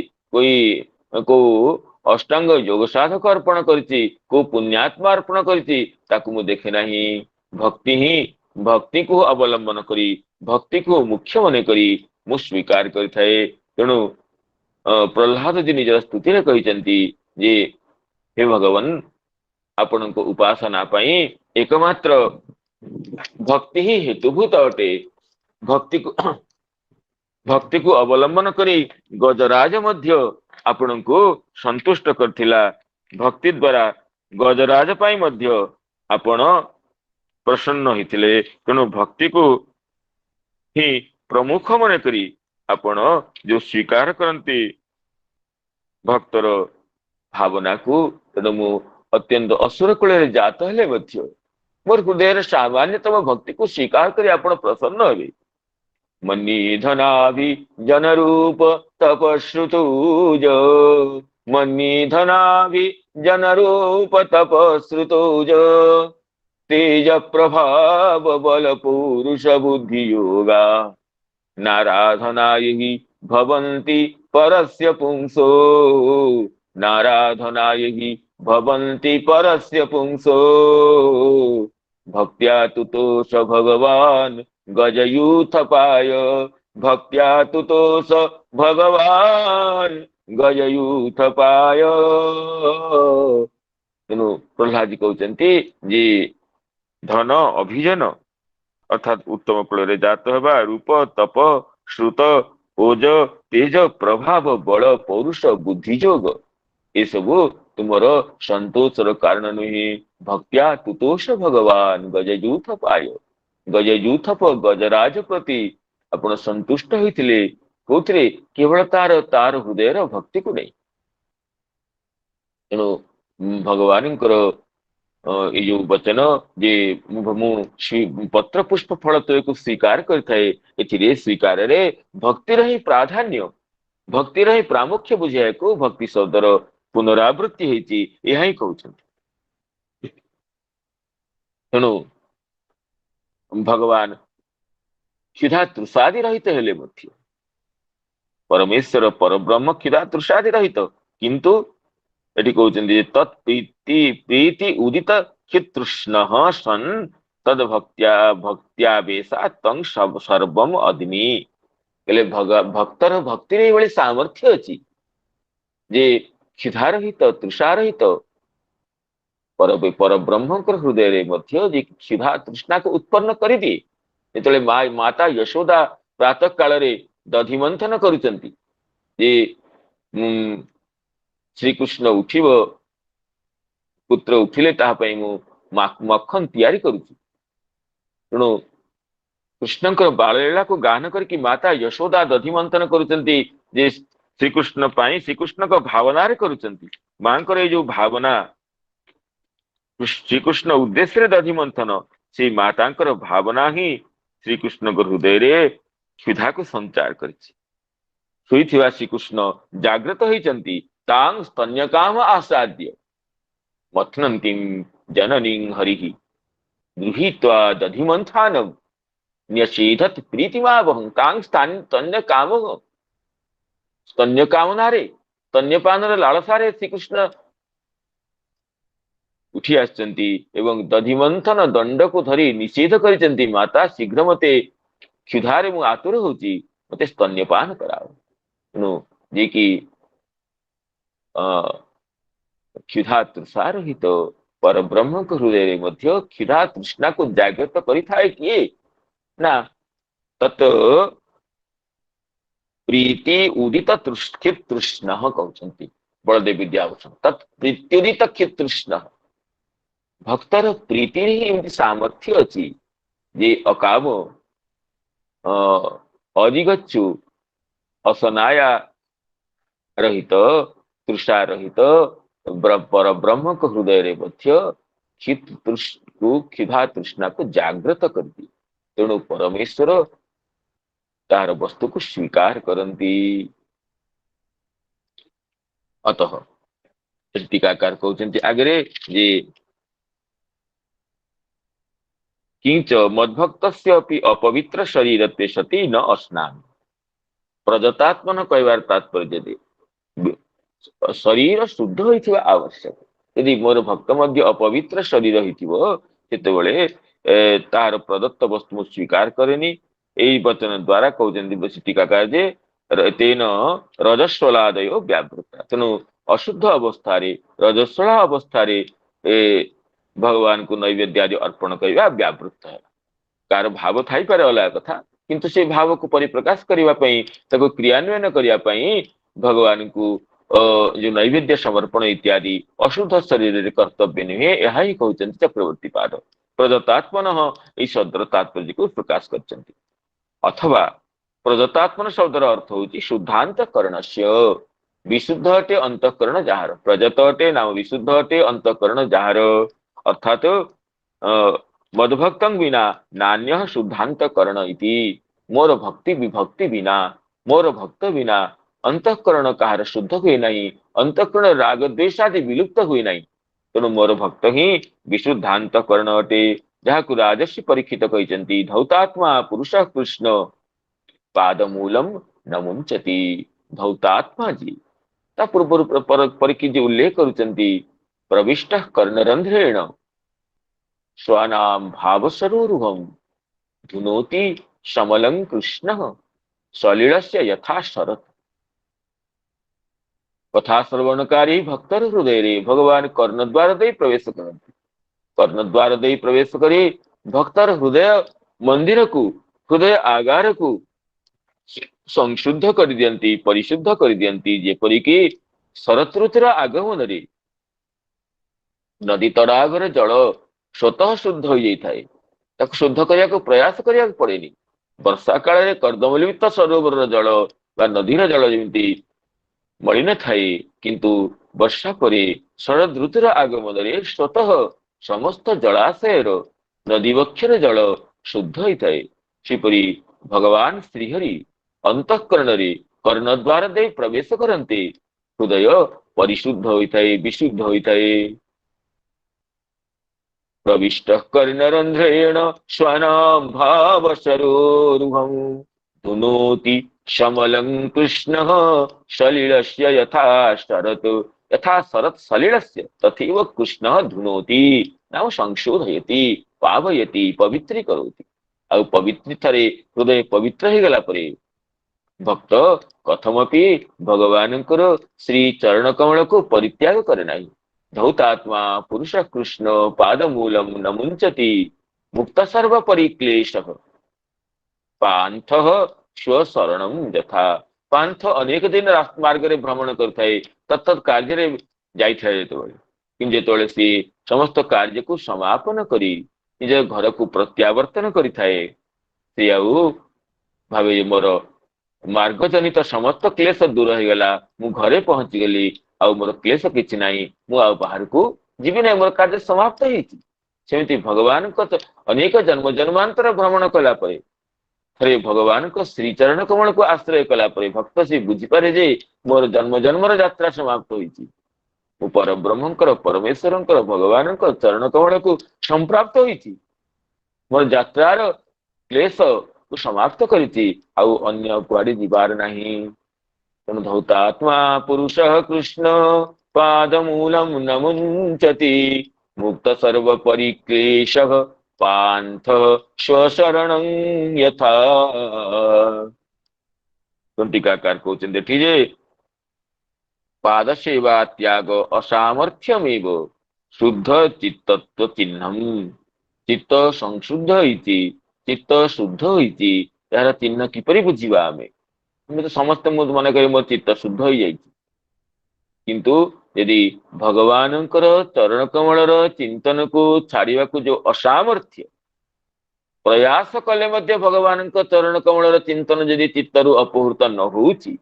C: କୋଉ ଅଷ୍ଟାଙ୍ଗ ଯୋଗ ସାଧକ ଅର୍ପଣ କରିଛି କୋଉ ପୁଣ୍ୟାତ୍ମା ଅର୍ପଣ କରିଛି ତାକୁ ମୁଁ ଦେଖେ ନାହିଁ। ଭକ୍ତି ହିଁ ଭକ୍ତିକୁ ଅବଲମ୍ବନ କରି ଭକ୍ତିକୁ ମୁଖ୍ୟ ମନେ କରି ମୁଁ ସ୍ୱୀକାର କରିଥାଏ। ତେଣୁ ପ୍ରହ୍ଲାଦ ଜୀ ନିଜର ସ୍ତୁତିରେ କହିଛନ୍ତି ଯେ ହେ ଭଗବାନ ଆପଣଙ୍କ ଉପାସନା ପାଇଁ ଏକମାତ୍ର ଭକ୍ତି ହିଁ ହେତୁଭୂତ ଅଟେ। ଭକ୍ତିକୁ ଅବଲମ୍ବନ କରି ଗଜରାଜ ମଧ୍ୟ ଆପଣଙ୍କୁ ସନ୍ତୁଷ୍ଟ କରିଥିଲା। ଭକ୍ତି ଦ୍ୱାରା ଗଜରାଜ ପାଇଁ ମଧ୍ୟ ଆପଣ ପ୍ରସନ୍ନ ହେଇଥିଲେ। ତେଣୁ ଭକ୍ତିକୁ ହିଁ ପ୍ରମୁଖ ମନେ କରି ଆପଣ ଯୋଉ ସ୍ୱୀକାର କରନ୍ତି ଭକ୍ତର ଭାବନାକୁ ତେଣୁ ମୁଁ ଅତ୍ୟନ୍ତ ଅସୁର କୂଳରେ ଜାତ ହେଲେ ମଧ୍ୟ ମୋର ହୃଦୟରେ ସାମାନ୍ୟତମ ଭକ୍ତିକୁ ସ୍ୱୀକାର କରି ଆପଣ ପ୍ରସନ୍ନ ହେବେ। ମନ୍ନିଧନାଭି ଜନରୂପ ତପଶ୍ରୁତୁଜ ମନ୍ନିଧନାଭି जन रूप तप श्रुतोज तेज प्रभाव बल पुरुष बुद्धि योगा नाराधनाय हि भवन्ति परस्य पुंसो नाराधनाय हि भवन्ति परस्य पुंसो भक्त्या तुतोष भगवान् गजयूथपाय भक्त्या तुतोष भगवान् गजयूथपाय। तेणु प्रहलाद जी कहते जे धन अभिजन अर्थात उत्तम कुल जात हेबा रूप तप श्रुत ओज तेज प्रभाव बल पौरुष बुद्धि जोग ये सबू तुमर संतोषर कारण नुहे भक्त्या तुतोष भगवान गजयूथ पाय गजयूथ गजराज प्रति आपण संतुष्ट होइथिले कोथरे केवल तार तार हृदयर भक्ति को नहीं। तेणु भगवान ये जो वचन जे पत्र पुष्प फल तो एक स्वीकार करते स्वीकार रे भक्तिर ही प्राधान्य भक्तिर ही प्रामुख्य बुझाए को भक्ति शब्दर पुनरावृत्ति होती यह ही कहते। तेणु भगवान क्षुधा तृषादि रहित हेले मध्य परमेश्वर परब्रह्म क्षुधा तृषादि रहित किंतु एटी कहते तत्प्रीति प्रीति उदित चितृष्ण सन तद भक्त्या भक्त्यावेशा तंग सर्वम अदिनी कहले भक्तर भक्ति बड़े सामर्थ्य अच्छी जे क्षुधा रहित तृषा रहित पर ब्रह्म हृदय मध्य जे क्षुधा तृष्णा को उत्पन्न कर दिए जो माता यशोदा प्रातः काल दधि मंथन करुचंती जे श्रीकृष्ण उठिब पुत्र उठिले ताहापई मु मक्खन तैयारी करुची। तेणु कृष्णंकर बाललीला को गान करके माता यशोदा दधि मंथन करुचंती जे श्रीकृष्ण पाई श्रीकृष्ण को भावना रे करुचंती मांकर ये जो भावना श्रीकृष्ण उद्देश्य दधि मंथन से मातांकर भावना ही श्रीकृष्ण हृदय रे क्षुधा को संचार करिछि। सोईथिबा श्रीकृष्ण जागृत होइचंती तांग स्तन्य काम आसाद्य मथनंती जननी हरि गृहीत्वा दधिमंथानम न्यषेधत प्रीतिमा वहं तांग स्तन्य कामनारे स्तन्यपानर लालसारे श्रीकृष्ण उठी आसचंती एवं दधिमंथन दंड को धरी निषेध करिचंती माता शीघ्र मते क्षुधारे मु आतुर होची मते स्तन्यपान कराओ। तेणु जे कि क्षुधा तृषा रहित पर ब्रह्म हृदय मध्य क्षुधा तृष्णा को जागृत करिथाए किए ना तत् प्रीति उदित तृष्ण कहते बलदेव विद्याभूषण तत् प्रीत्युदित तृष्ण भक्तर प्रीति ही सामर्थ्य अच्छी जे अकाम अधिगच्छु असनाया रहित तृषा रहित पर ब्रह्म को हृदय रे मध्य क्षुधा तृष्णा को जागृत करती। तेणु परमेश्वर तार वस्तु को स्वीकार करती। अतः टीकाकार कहते आगे जे किंच मद्भक्तस्य अपि अपवित्र शरीरत्वे सति न अस्नामि प्रजतात्मन कहवार तात्पर्य दे शरीर शुद्ध होइथिबा आवश्यक यदि मोर भक्त मध्य अपवित्र शरीर होइथिबो सेतेबेले तार प्रदत्त वस्तु मु स्वीकार करेनी। एई वचन द्वारा कहते टीकाकार जे तेन रजस्वलादयो व्यावृत्ता। तेणु अशुद्ध अवस्था रजस्वला अवस्था भगवान को नैवेद्य आदि अर्पण करवा व्यावृत्त है। कार भाव थाई पारे अलग कथा किंतु से भाव को परिप्रकाश करने क्रियान्वयन करने भगवान को जो नैवेद्य समर्पण इत्यादि अशुद्ध शरीर कर्तव्य नुहे यह ही कहते चक्रवर्ती पाद प्रदत्तात्मन यह शब्दर तात्पर्य को प्रकाश कर। अथवा प्रदत्तात्मन शब्दर अर्थ होची शुद्धांतकरण से विशुद्ध अटे अंतकरण जार प्रजत अटे नाम विशुद्ध अटे अंतकरण जार अर्थात मद्भक्तं विना नान्य शुद्धांतकरण इति मोर भक्ति विभक्ति बिना मोर भक्त बिना अंतःकरण कहार शुद्ध हुए नहीं, अंतःकरण राग द्वेष आदि विलुप्त हुए नहीं। तेणु मोर भक्त ही विशुद्धांतःकरण अटे, जहाकु राजर्षि परीक्षित कहते धौतात्मा पुरुष कृष्ण पादमूलम न मुंचति। धौतात्मा जी ता पूर्व परीक्षित जी उल्लेख करुचंती प्रविष्ट कर्णरंध्रेण स्वानाम भावसरोरुहम धुनोति शमलं कृष्ण सलिलस्य यथा शरत। कथा श्रवणकारी भक्तर हृदय रे भगवान कर्णद्वार दे प्रवेश करते। कर्णद्वार दे प्रवेश करी भक्तर हृदय मंदिर को, हृदय आगार को संशुद्ध कर दियंती, परिशुद्ध कर दियंती। जेपरिक शरत ऋतुर आगमन रे नदी तड़ागर जल स्वतः शुद्ध हो जाए, ताको शुद्ध करने को प्रयास करने पड़ेनी। वर्षा काल में कर्दमलिप्त सरोवर जल बा नदीर जल जमी मलिन थाए, किंतु वर्षा परे शरद ऋतुर आगमन रे स्वतः समस्त जलाशयर नदी वक्षर जल शुद्ध होता है। सेपरी भगवान श्रीहरि अंतःकरण रे कर्णद्वार दे प्रवेश करते, हृदय परिशुद्ध होता है, विशुद्ध होता है। प्रविष्ट कर्णरंध्रेण स्वानाम भावसरोरुहं धुनोति शमलं कृष्ण सलिलस्य यथा शरत। यथा शरत सलिलस्य तथैव कृष्ण धुनोति नाम संशोधयति, पावयति, पवित्रीकरोति। आ पवित्रतारे हृदय पवित्र हो गला परे भक्त कथमपि भगवानंकर श्री चरण कमल को परित्याग करे नाही। धौतात्मा पुरुष कृष्ण पादमूलम न मुंचति मुक्त सर्व परिक्लेशः पांथ स्वशरणं यथा। पांथ अनेक दिन मार्ग रे भ्रमण करथाए, तत्त कार्य रे जाइथाए जेतेबेले, किंतु जेतेबेले से समस्त कार्य को समापन करी निज घर को प्रत्यावर्तन करिथाए, से आउ भावे मोर मार्ग जनित समस्त क्लेश दूर हो गला, मु घरे पहुंची गली, आउ मोर क्लेश किछि नाही, मु आउ बाहर को जीवी नाही, मोर कार्य समाप्त हेछि। सेमिति भगवान को अनेक जन्म जन्मांतर भ्रमण कला परे थरे भगवान को श्रीचरण कमल को आश्रय कला परे भक्त से बुझी पारे जे मोर जन्म जन्मर यात्रा समाप्त होइछि। मु पर ब्रह्मंकर परमेश्वरंकर भगवानंकर चरण कमल को संप्राप्त होइछि, मोर यात्रार क्लेश को समाप्त करिछि, आउ अन्य कुआडे जीवार नाही। तेणु धौतात्मा पुरुष कृष्ण पादमूलम न मुंचति मुक्त सर्व परिक्लेशः पांथ स्वशरणं यथा। टीकाकार कहते जे पाद सेवा त्याग असामर्थ्यमेव शुद्ध चित्तत्व चिन्हम। चित्त संशुद्ध होइछि, चित्त शुद्ध होइछि, यार चिन्ह किपरि बुझिबा आमे। तो समस्त मन करे मोर चित्त शुद्ध हो जाइछि, किंतु यदि भगवानंकर चरण कमलर चिंतन को छाड़िबा को जो असामर्थ्य, प्रयास कले मध्य भगवान चरण कमलर चिंतन यदि चित्तरु अपहृत न होउछि,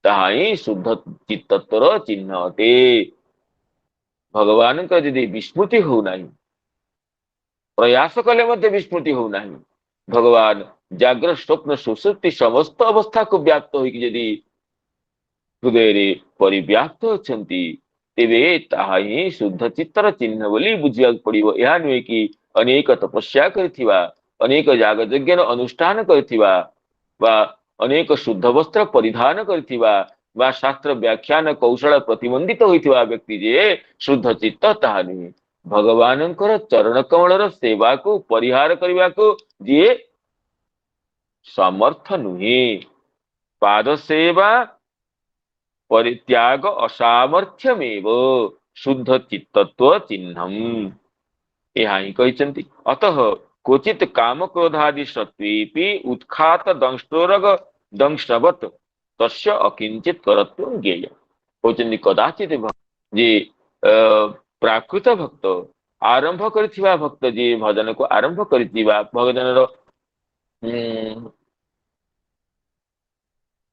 C: ताहा ही शुद्ध चित्तत्वर चिन्ह अटे। भगवान यदि विस्मृति हो नहीं, प्रयास कले मध्य विस्मृति हो नहीं, भगवान जाग्रत स्वप्न सुसुप्ति समस्त अवस्था को व्याप्त होइकि यदि हृदय रे परिव्याप्त अछंती, तेबे ताहा ही शुद्ध चित्तर चिन्ह बोली बुझिया पड़िबो। यह नुहे कि अनेक तपस्या करथिबा, अनेक याग यज्ञ अनुष्ठान करथिबा, बा अनेक शुद्ध वस्त्र परिधान करथिबा, बा शास्त्र व्याख्यान कौशल प्रतिबंधित होइथिबा व्यक्ति जे शुद्ध चित्त ताहा नुहे। भगवानंकर चरण कमलर सेवा को परिहार करबा को जे समर्थ नुहे। पाद सेवा परित्याग असामर्थ्यमेव शुद्ध चित्तत्व चिन्हम। यहाँ ही कहते अतः क्वचित काम क्रोधादि सत्वेपि उत्खात दंष्टोरग दंशवत तस्य अकिंचित करत्वं ज्ञेय। कहते कदाचित जे प्राकृत भक्त आरंभ करथिबा भक्त जे भजन को आरंभ करथिबा भजनर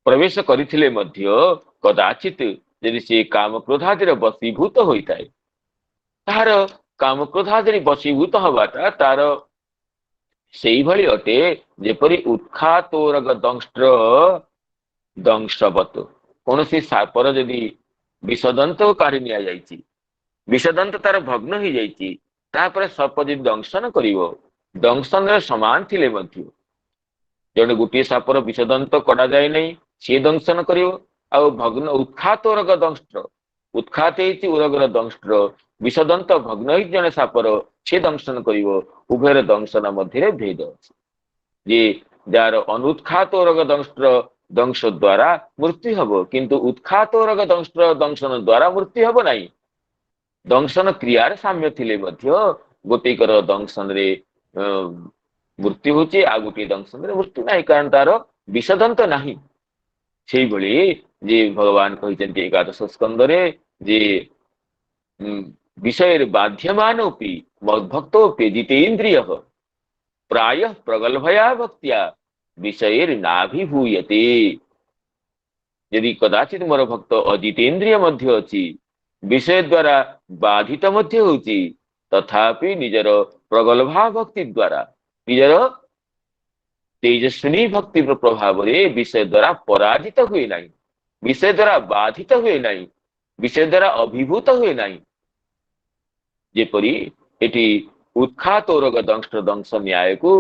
C: प्रवेश करथिले मध्य कदाचित यदि से काम क्रोधादि बशीभूत होता है, तार काम क्रोधादि बशीभूत हवाटा तार सेई भली अटे जेपरि उत्खातोरग दंष्ट्र दंशवत। कौन सी सापर जदि विषदंत काढ़ी निया जाइछि, विषदंत तार भग्न हो जाइछि, तापर सर्प जदि दंशन करिवो, दंशन रे समान थिले मध्य जने गोटे सापर विषदंत कड़ा जाए नहीं, सी दंशन करिवो, आ भग्न उत्खात उरग दंष्ट्र, उत्खात हेछि उरगर दंष्ट्र, विषदंत भग्न हेछि जने सापर से दंशन करिवो, उभयर दंशन मध्य भेद अछि। जे जार अनुत्खात उरग दंष्ट्र दंश द्वारा मृत्यु हब, किंतु उत्खात उरग दंष्ट्र दंशन द्वारा मृत्यु हब नहीं। दंशन क्रियार साम्य थिले मध्य गोटेकर दंशन रे मृत्यु होची, आ गोटे दंशन रे मृत्यु नहीं, कारण तार विषदंत नहीं। सेही भली जे भगवान कहिसेंति एकादश स्कंदरे जे विषय बाध्यमानोपि मद्भक्तोपि जितेन्द्रियः प्रायः प्रगल्भया भक्त्या विषय नाभिभूयते। यदि कदाचित मोर भक्त अजितेन्द्रिय मध्य अछि, विषय द्वारा बाधित मध्य होची, तथापि निजर प्रगल्भा भक्ति द्वारा निजर तेजस्विनी भक्ति प्रभाव रे विषय द्वारा पराजित हुए नहीं, विषय द्वारा बाधित हुए नहीं, विषय द्वारा अभिभूत हुए नहीं। जेपरी एटी उत्खात रोग दंष्ट दंश न्याय को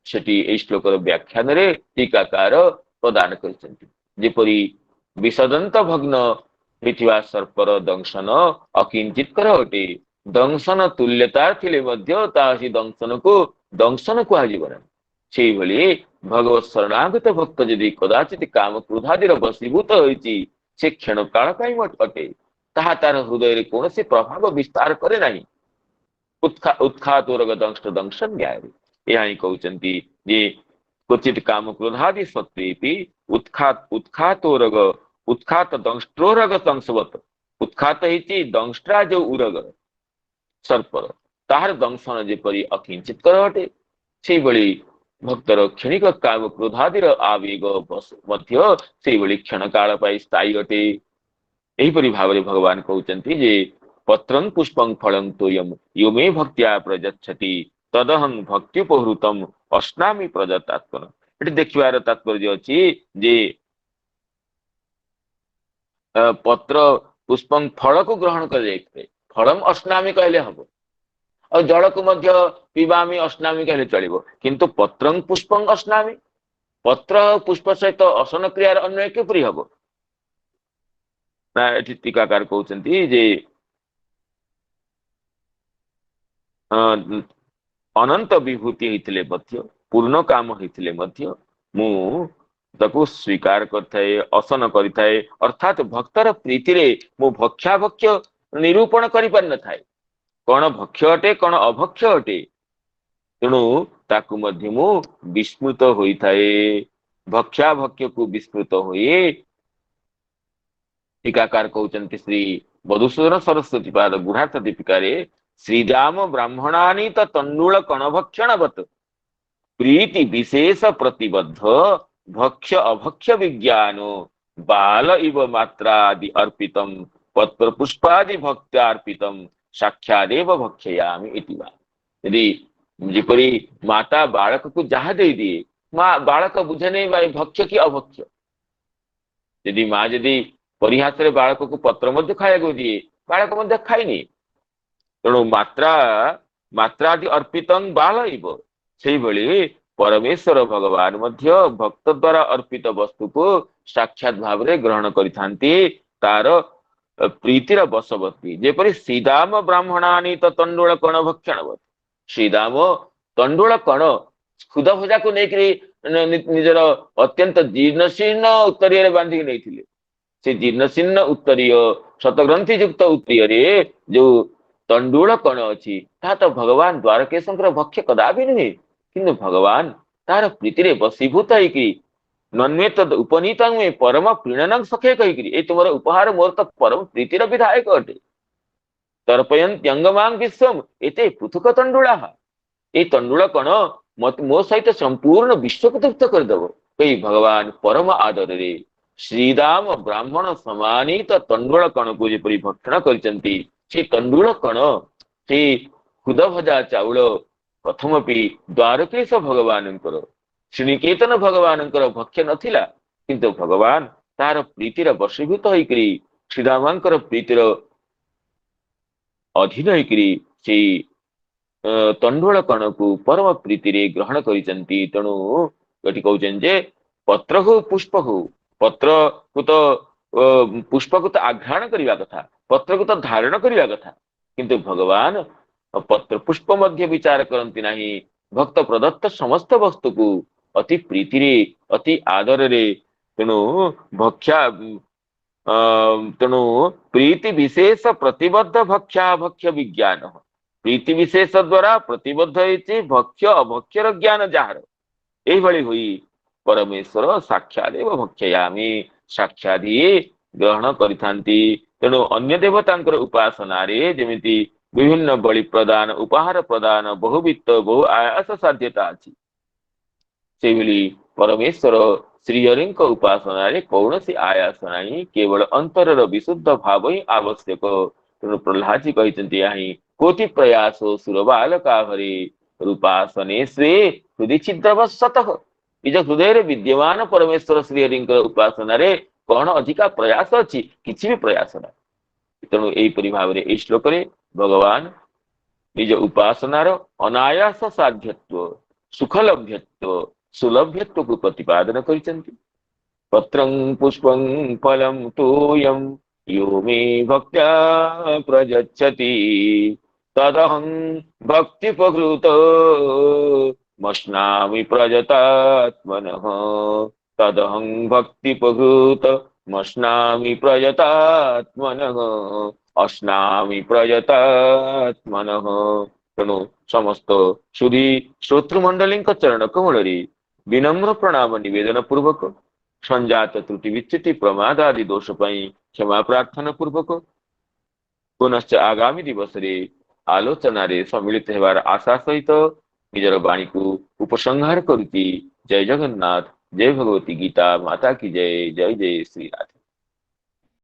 C: सेटी ए श्लोकर व्याख्यान रे टीकाकार प्रदान करिसेंति। जेपरी विषदंत भग्न मिथिवा सर्पर दंशन अकिंचित कर अटे, दंशन तुल्यता थिले मध्य तासी दंशन को दंशन कुहाजिब नाही। सेही भली भगवत शरणागत भक्त यदि कदाचित काम क्रोधादिर वशीभूत होइछि, से क्षण काल ପାଇଁ अटे, ताहा तार हृदय रे कोनोसी प्रभाव विस्तार करे नाही। उत्खात रोग दंष्ट दंशन न्याय यहाँ ही कहउचंती जे क्वचित काम क्रोधादि सत्वेपि उत्खात रोग उत्खात दंष्ट्रोरग दंशवत, उत्खात हेछि दंष्ट्रा जो उरग सर्पर ताहार दंशन जेपरि अकिंचित कर अटे, सेही भली भक्तर क्षणिक काम क्रोधादिर आवेग मध्य सेही भली क्षण काल पाई स्थायी अटे। एहीपरि भावरे भगवान कहउचंती जे पत्रं पुष्पं फलं तोयम यो मे भक्त्या प्रयच्छति तदहं भक्त्युपहृतम अश्नामि प्रजतात्मन। एटी देखिबार तात्पर्य अछि जे पत्र पुष्पं फल को ग्रहण कर जाइते, फलम अश्नामि कहले हबो, और जल को मध्य पीबामी अश्नामि कहले चलिबो, किंतु पत्रं पुष्पं अश्नामि, पत्र पुष्प सहित असन क्रियार अन्वय किपरि हबो ना। एटी टीकाकार कहउचंती जे अनंत विभूति होइतिले मध्य, पूर्ण काम होइतिले मध्य मु ताकू स्वीकार करथाए, असन करिथाए, अर्थात भक्तर प्रीति रे मु भक्षा भक्ष्य निरूपण करि पार न थाए, कौन भक्ष्य अटे कौन अभक्ष्य अटे, तेणु ताकू मध्य मु विस्मृत होइथाए। भक्षा भक्ष्य को विस्मृत होए टीकाकार कहउचंती श्री मधुसूदन सरस्वती पाद गुणार्थ दीपिका रे श्रीराम ब्राह्मणानि तंडुल कणभक्षणवत प्रीति विशेष प्रतिबद्ध भक्ष्य अभक्ष्य विज्ञानो बाल इव मात्रादि अर्पितम पत्र पुष्पादि भक्त्यार्पितम साक्षादेव भक्षयामि इति वा। यदि जेपरि माता बालक को जहा दे दिए, माँ बालक बुझे नहीं भाई भक्ष्य कि अभक्ष्य। यदि माँ यदि परिहास रे बालक को पत्र मध्य खाइବାକୁ दिए, बालक मध्य खाइनी, तेणु मात्रादि अर्पितं बाल इव। सेही भली परमेश्वर भगवान मध्य भक्त द्वारा अर्पित वस्तु को साक्षात भाव रे ग्रहण करिथांती, तार प्रीतिर वशवर्ती। जेपरि श्रीदाम ब्राह्मणानि तंडुल कण भक्षणवत, श्रीदाम तंडुल कण खुद भजा को नेकरी निजर अत्यंत जीर्णशीर्ण उत्तरीय बांधी नहीं, से जीर्णशीर्ण उत्तरीय शतग्रंथि युक्त उत्तरीय रे जो तंडुल कण अच्छी ता तो भगवान द्वारकेशंकर भक्ष्य कदापि नुहे, किंतु भगवान तार प्रीति वशीभूत होइकी नन्वे तद उपनीत परम प्रीणन सखे कहीकि ए तुम उपहार मोर तो परम प्रीतिर विधायक अटे। तर्पयंत्यंगमां विश्वम एते पृथुक तंडुला, ए तंडुल कण मत मो सहित संपूर्ण विश्व को तृप्त करदेव कही भगवान परम आदर रे श्रीराम ब्राह्मण समानीत तंडुल कण को जेपरि भक्षण करिसंती, से तंडुल कण से खुद भजा चाउल प्रथमपि द्वारकेश भगवान श्रीनिकेतन भगवान भक्ष्य नथिला, किंतु भगवान तार प्रीतिर बशीभूत होइकरी श्रीरामंकर प्रीतिर अधीन होइकरी से तंडुल कण को परम प्रीति ग्रहण करिसंती। तेणु एटी कहउछन जे पत्र हो पुष्प हो, पत्र को तो पुष्प को तो आघ्राण करने कथा, पत्र को तो धारण करने कथा, किंतु भगवान पत्र पुष्प मध्य विचार करती नहीं। भक्त प्रदत्त समस्त वस्तु को अति प्रीति रे अति आदर रे तेणु भक्षा तेणु प्रीति विशेष प्रतिबद्ध भक्षा भक्ष्य विज्ञान, प्रीति विशेष द्वारा प्रतिबद्ध होती भक्ष्य अभक्ष्यर ज्ञान जार एभली हुई परमेश्वर साक्षात एव भक्षयामी साक्षात ग्रहण करिथांती। तेणु अन्य देवतांकर उपासना रे जेमिति विभिन्न बलि प्रदान उपहार प्रदान बहुवित्त बहु आयास साध्यता अछि, सेभली परमेश्वर श्रीहरि उपासना रे कौनसी आयास नहीं, केवल अंतरर विशुद्ध भाव ही आवश्यक। तेणु प्रहलाद जी कहते यहाँ कोटि प्रयासो सुरबालका हरे रूपासने स्वे हृदय छिद्रवशतः। निज हृदय विद्यमान परमेश्वर श्रीहरि उपासना रे कौन अधिका प्रयास अच्छी, किसी भी प्रयास ना। तेणु यहीपरि भाव में यह श्लोक भगवान निज उपासनार अनायास साध्यत्व सुखलभ्यत्व सुलभ्यत्व को प्रतिपादन करिसंति। पत्रं पुष्पं फलं तोयं यो मे भक्त्या प्रयच्छति तदहं भक्तिपकृत मश्नामि प्रयतात्मनः, तदहं भक्तिपकृत मश्नामि प्रयतात्मनः अश्नामि प्रयतात्मनः। तेणु समस्त सुधी श्रोतृमंडली चरण कमल विनम्र प्रणाम निवेदन पूर्वक संजात त्रुटि विच्युति प्रमादादि दोष क्षमा प्रार्थना पूर्वक पुनश्च आगामी दिवस रे आलोचना रे सम्मिलित हेबार आशा सहित निजर वाणी को उपसंहार करुती। जय जगन्नाथ, जय भगवती गीता माता की जय, जय जय श्री राधे।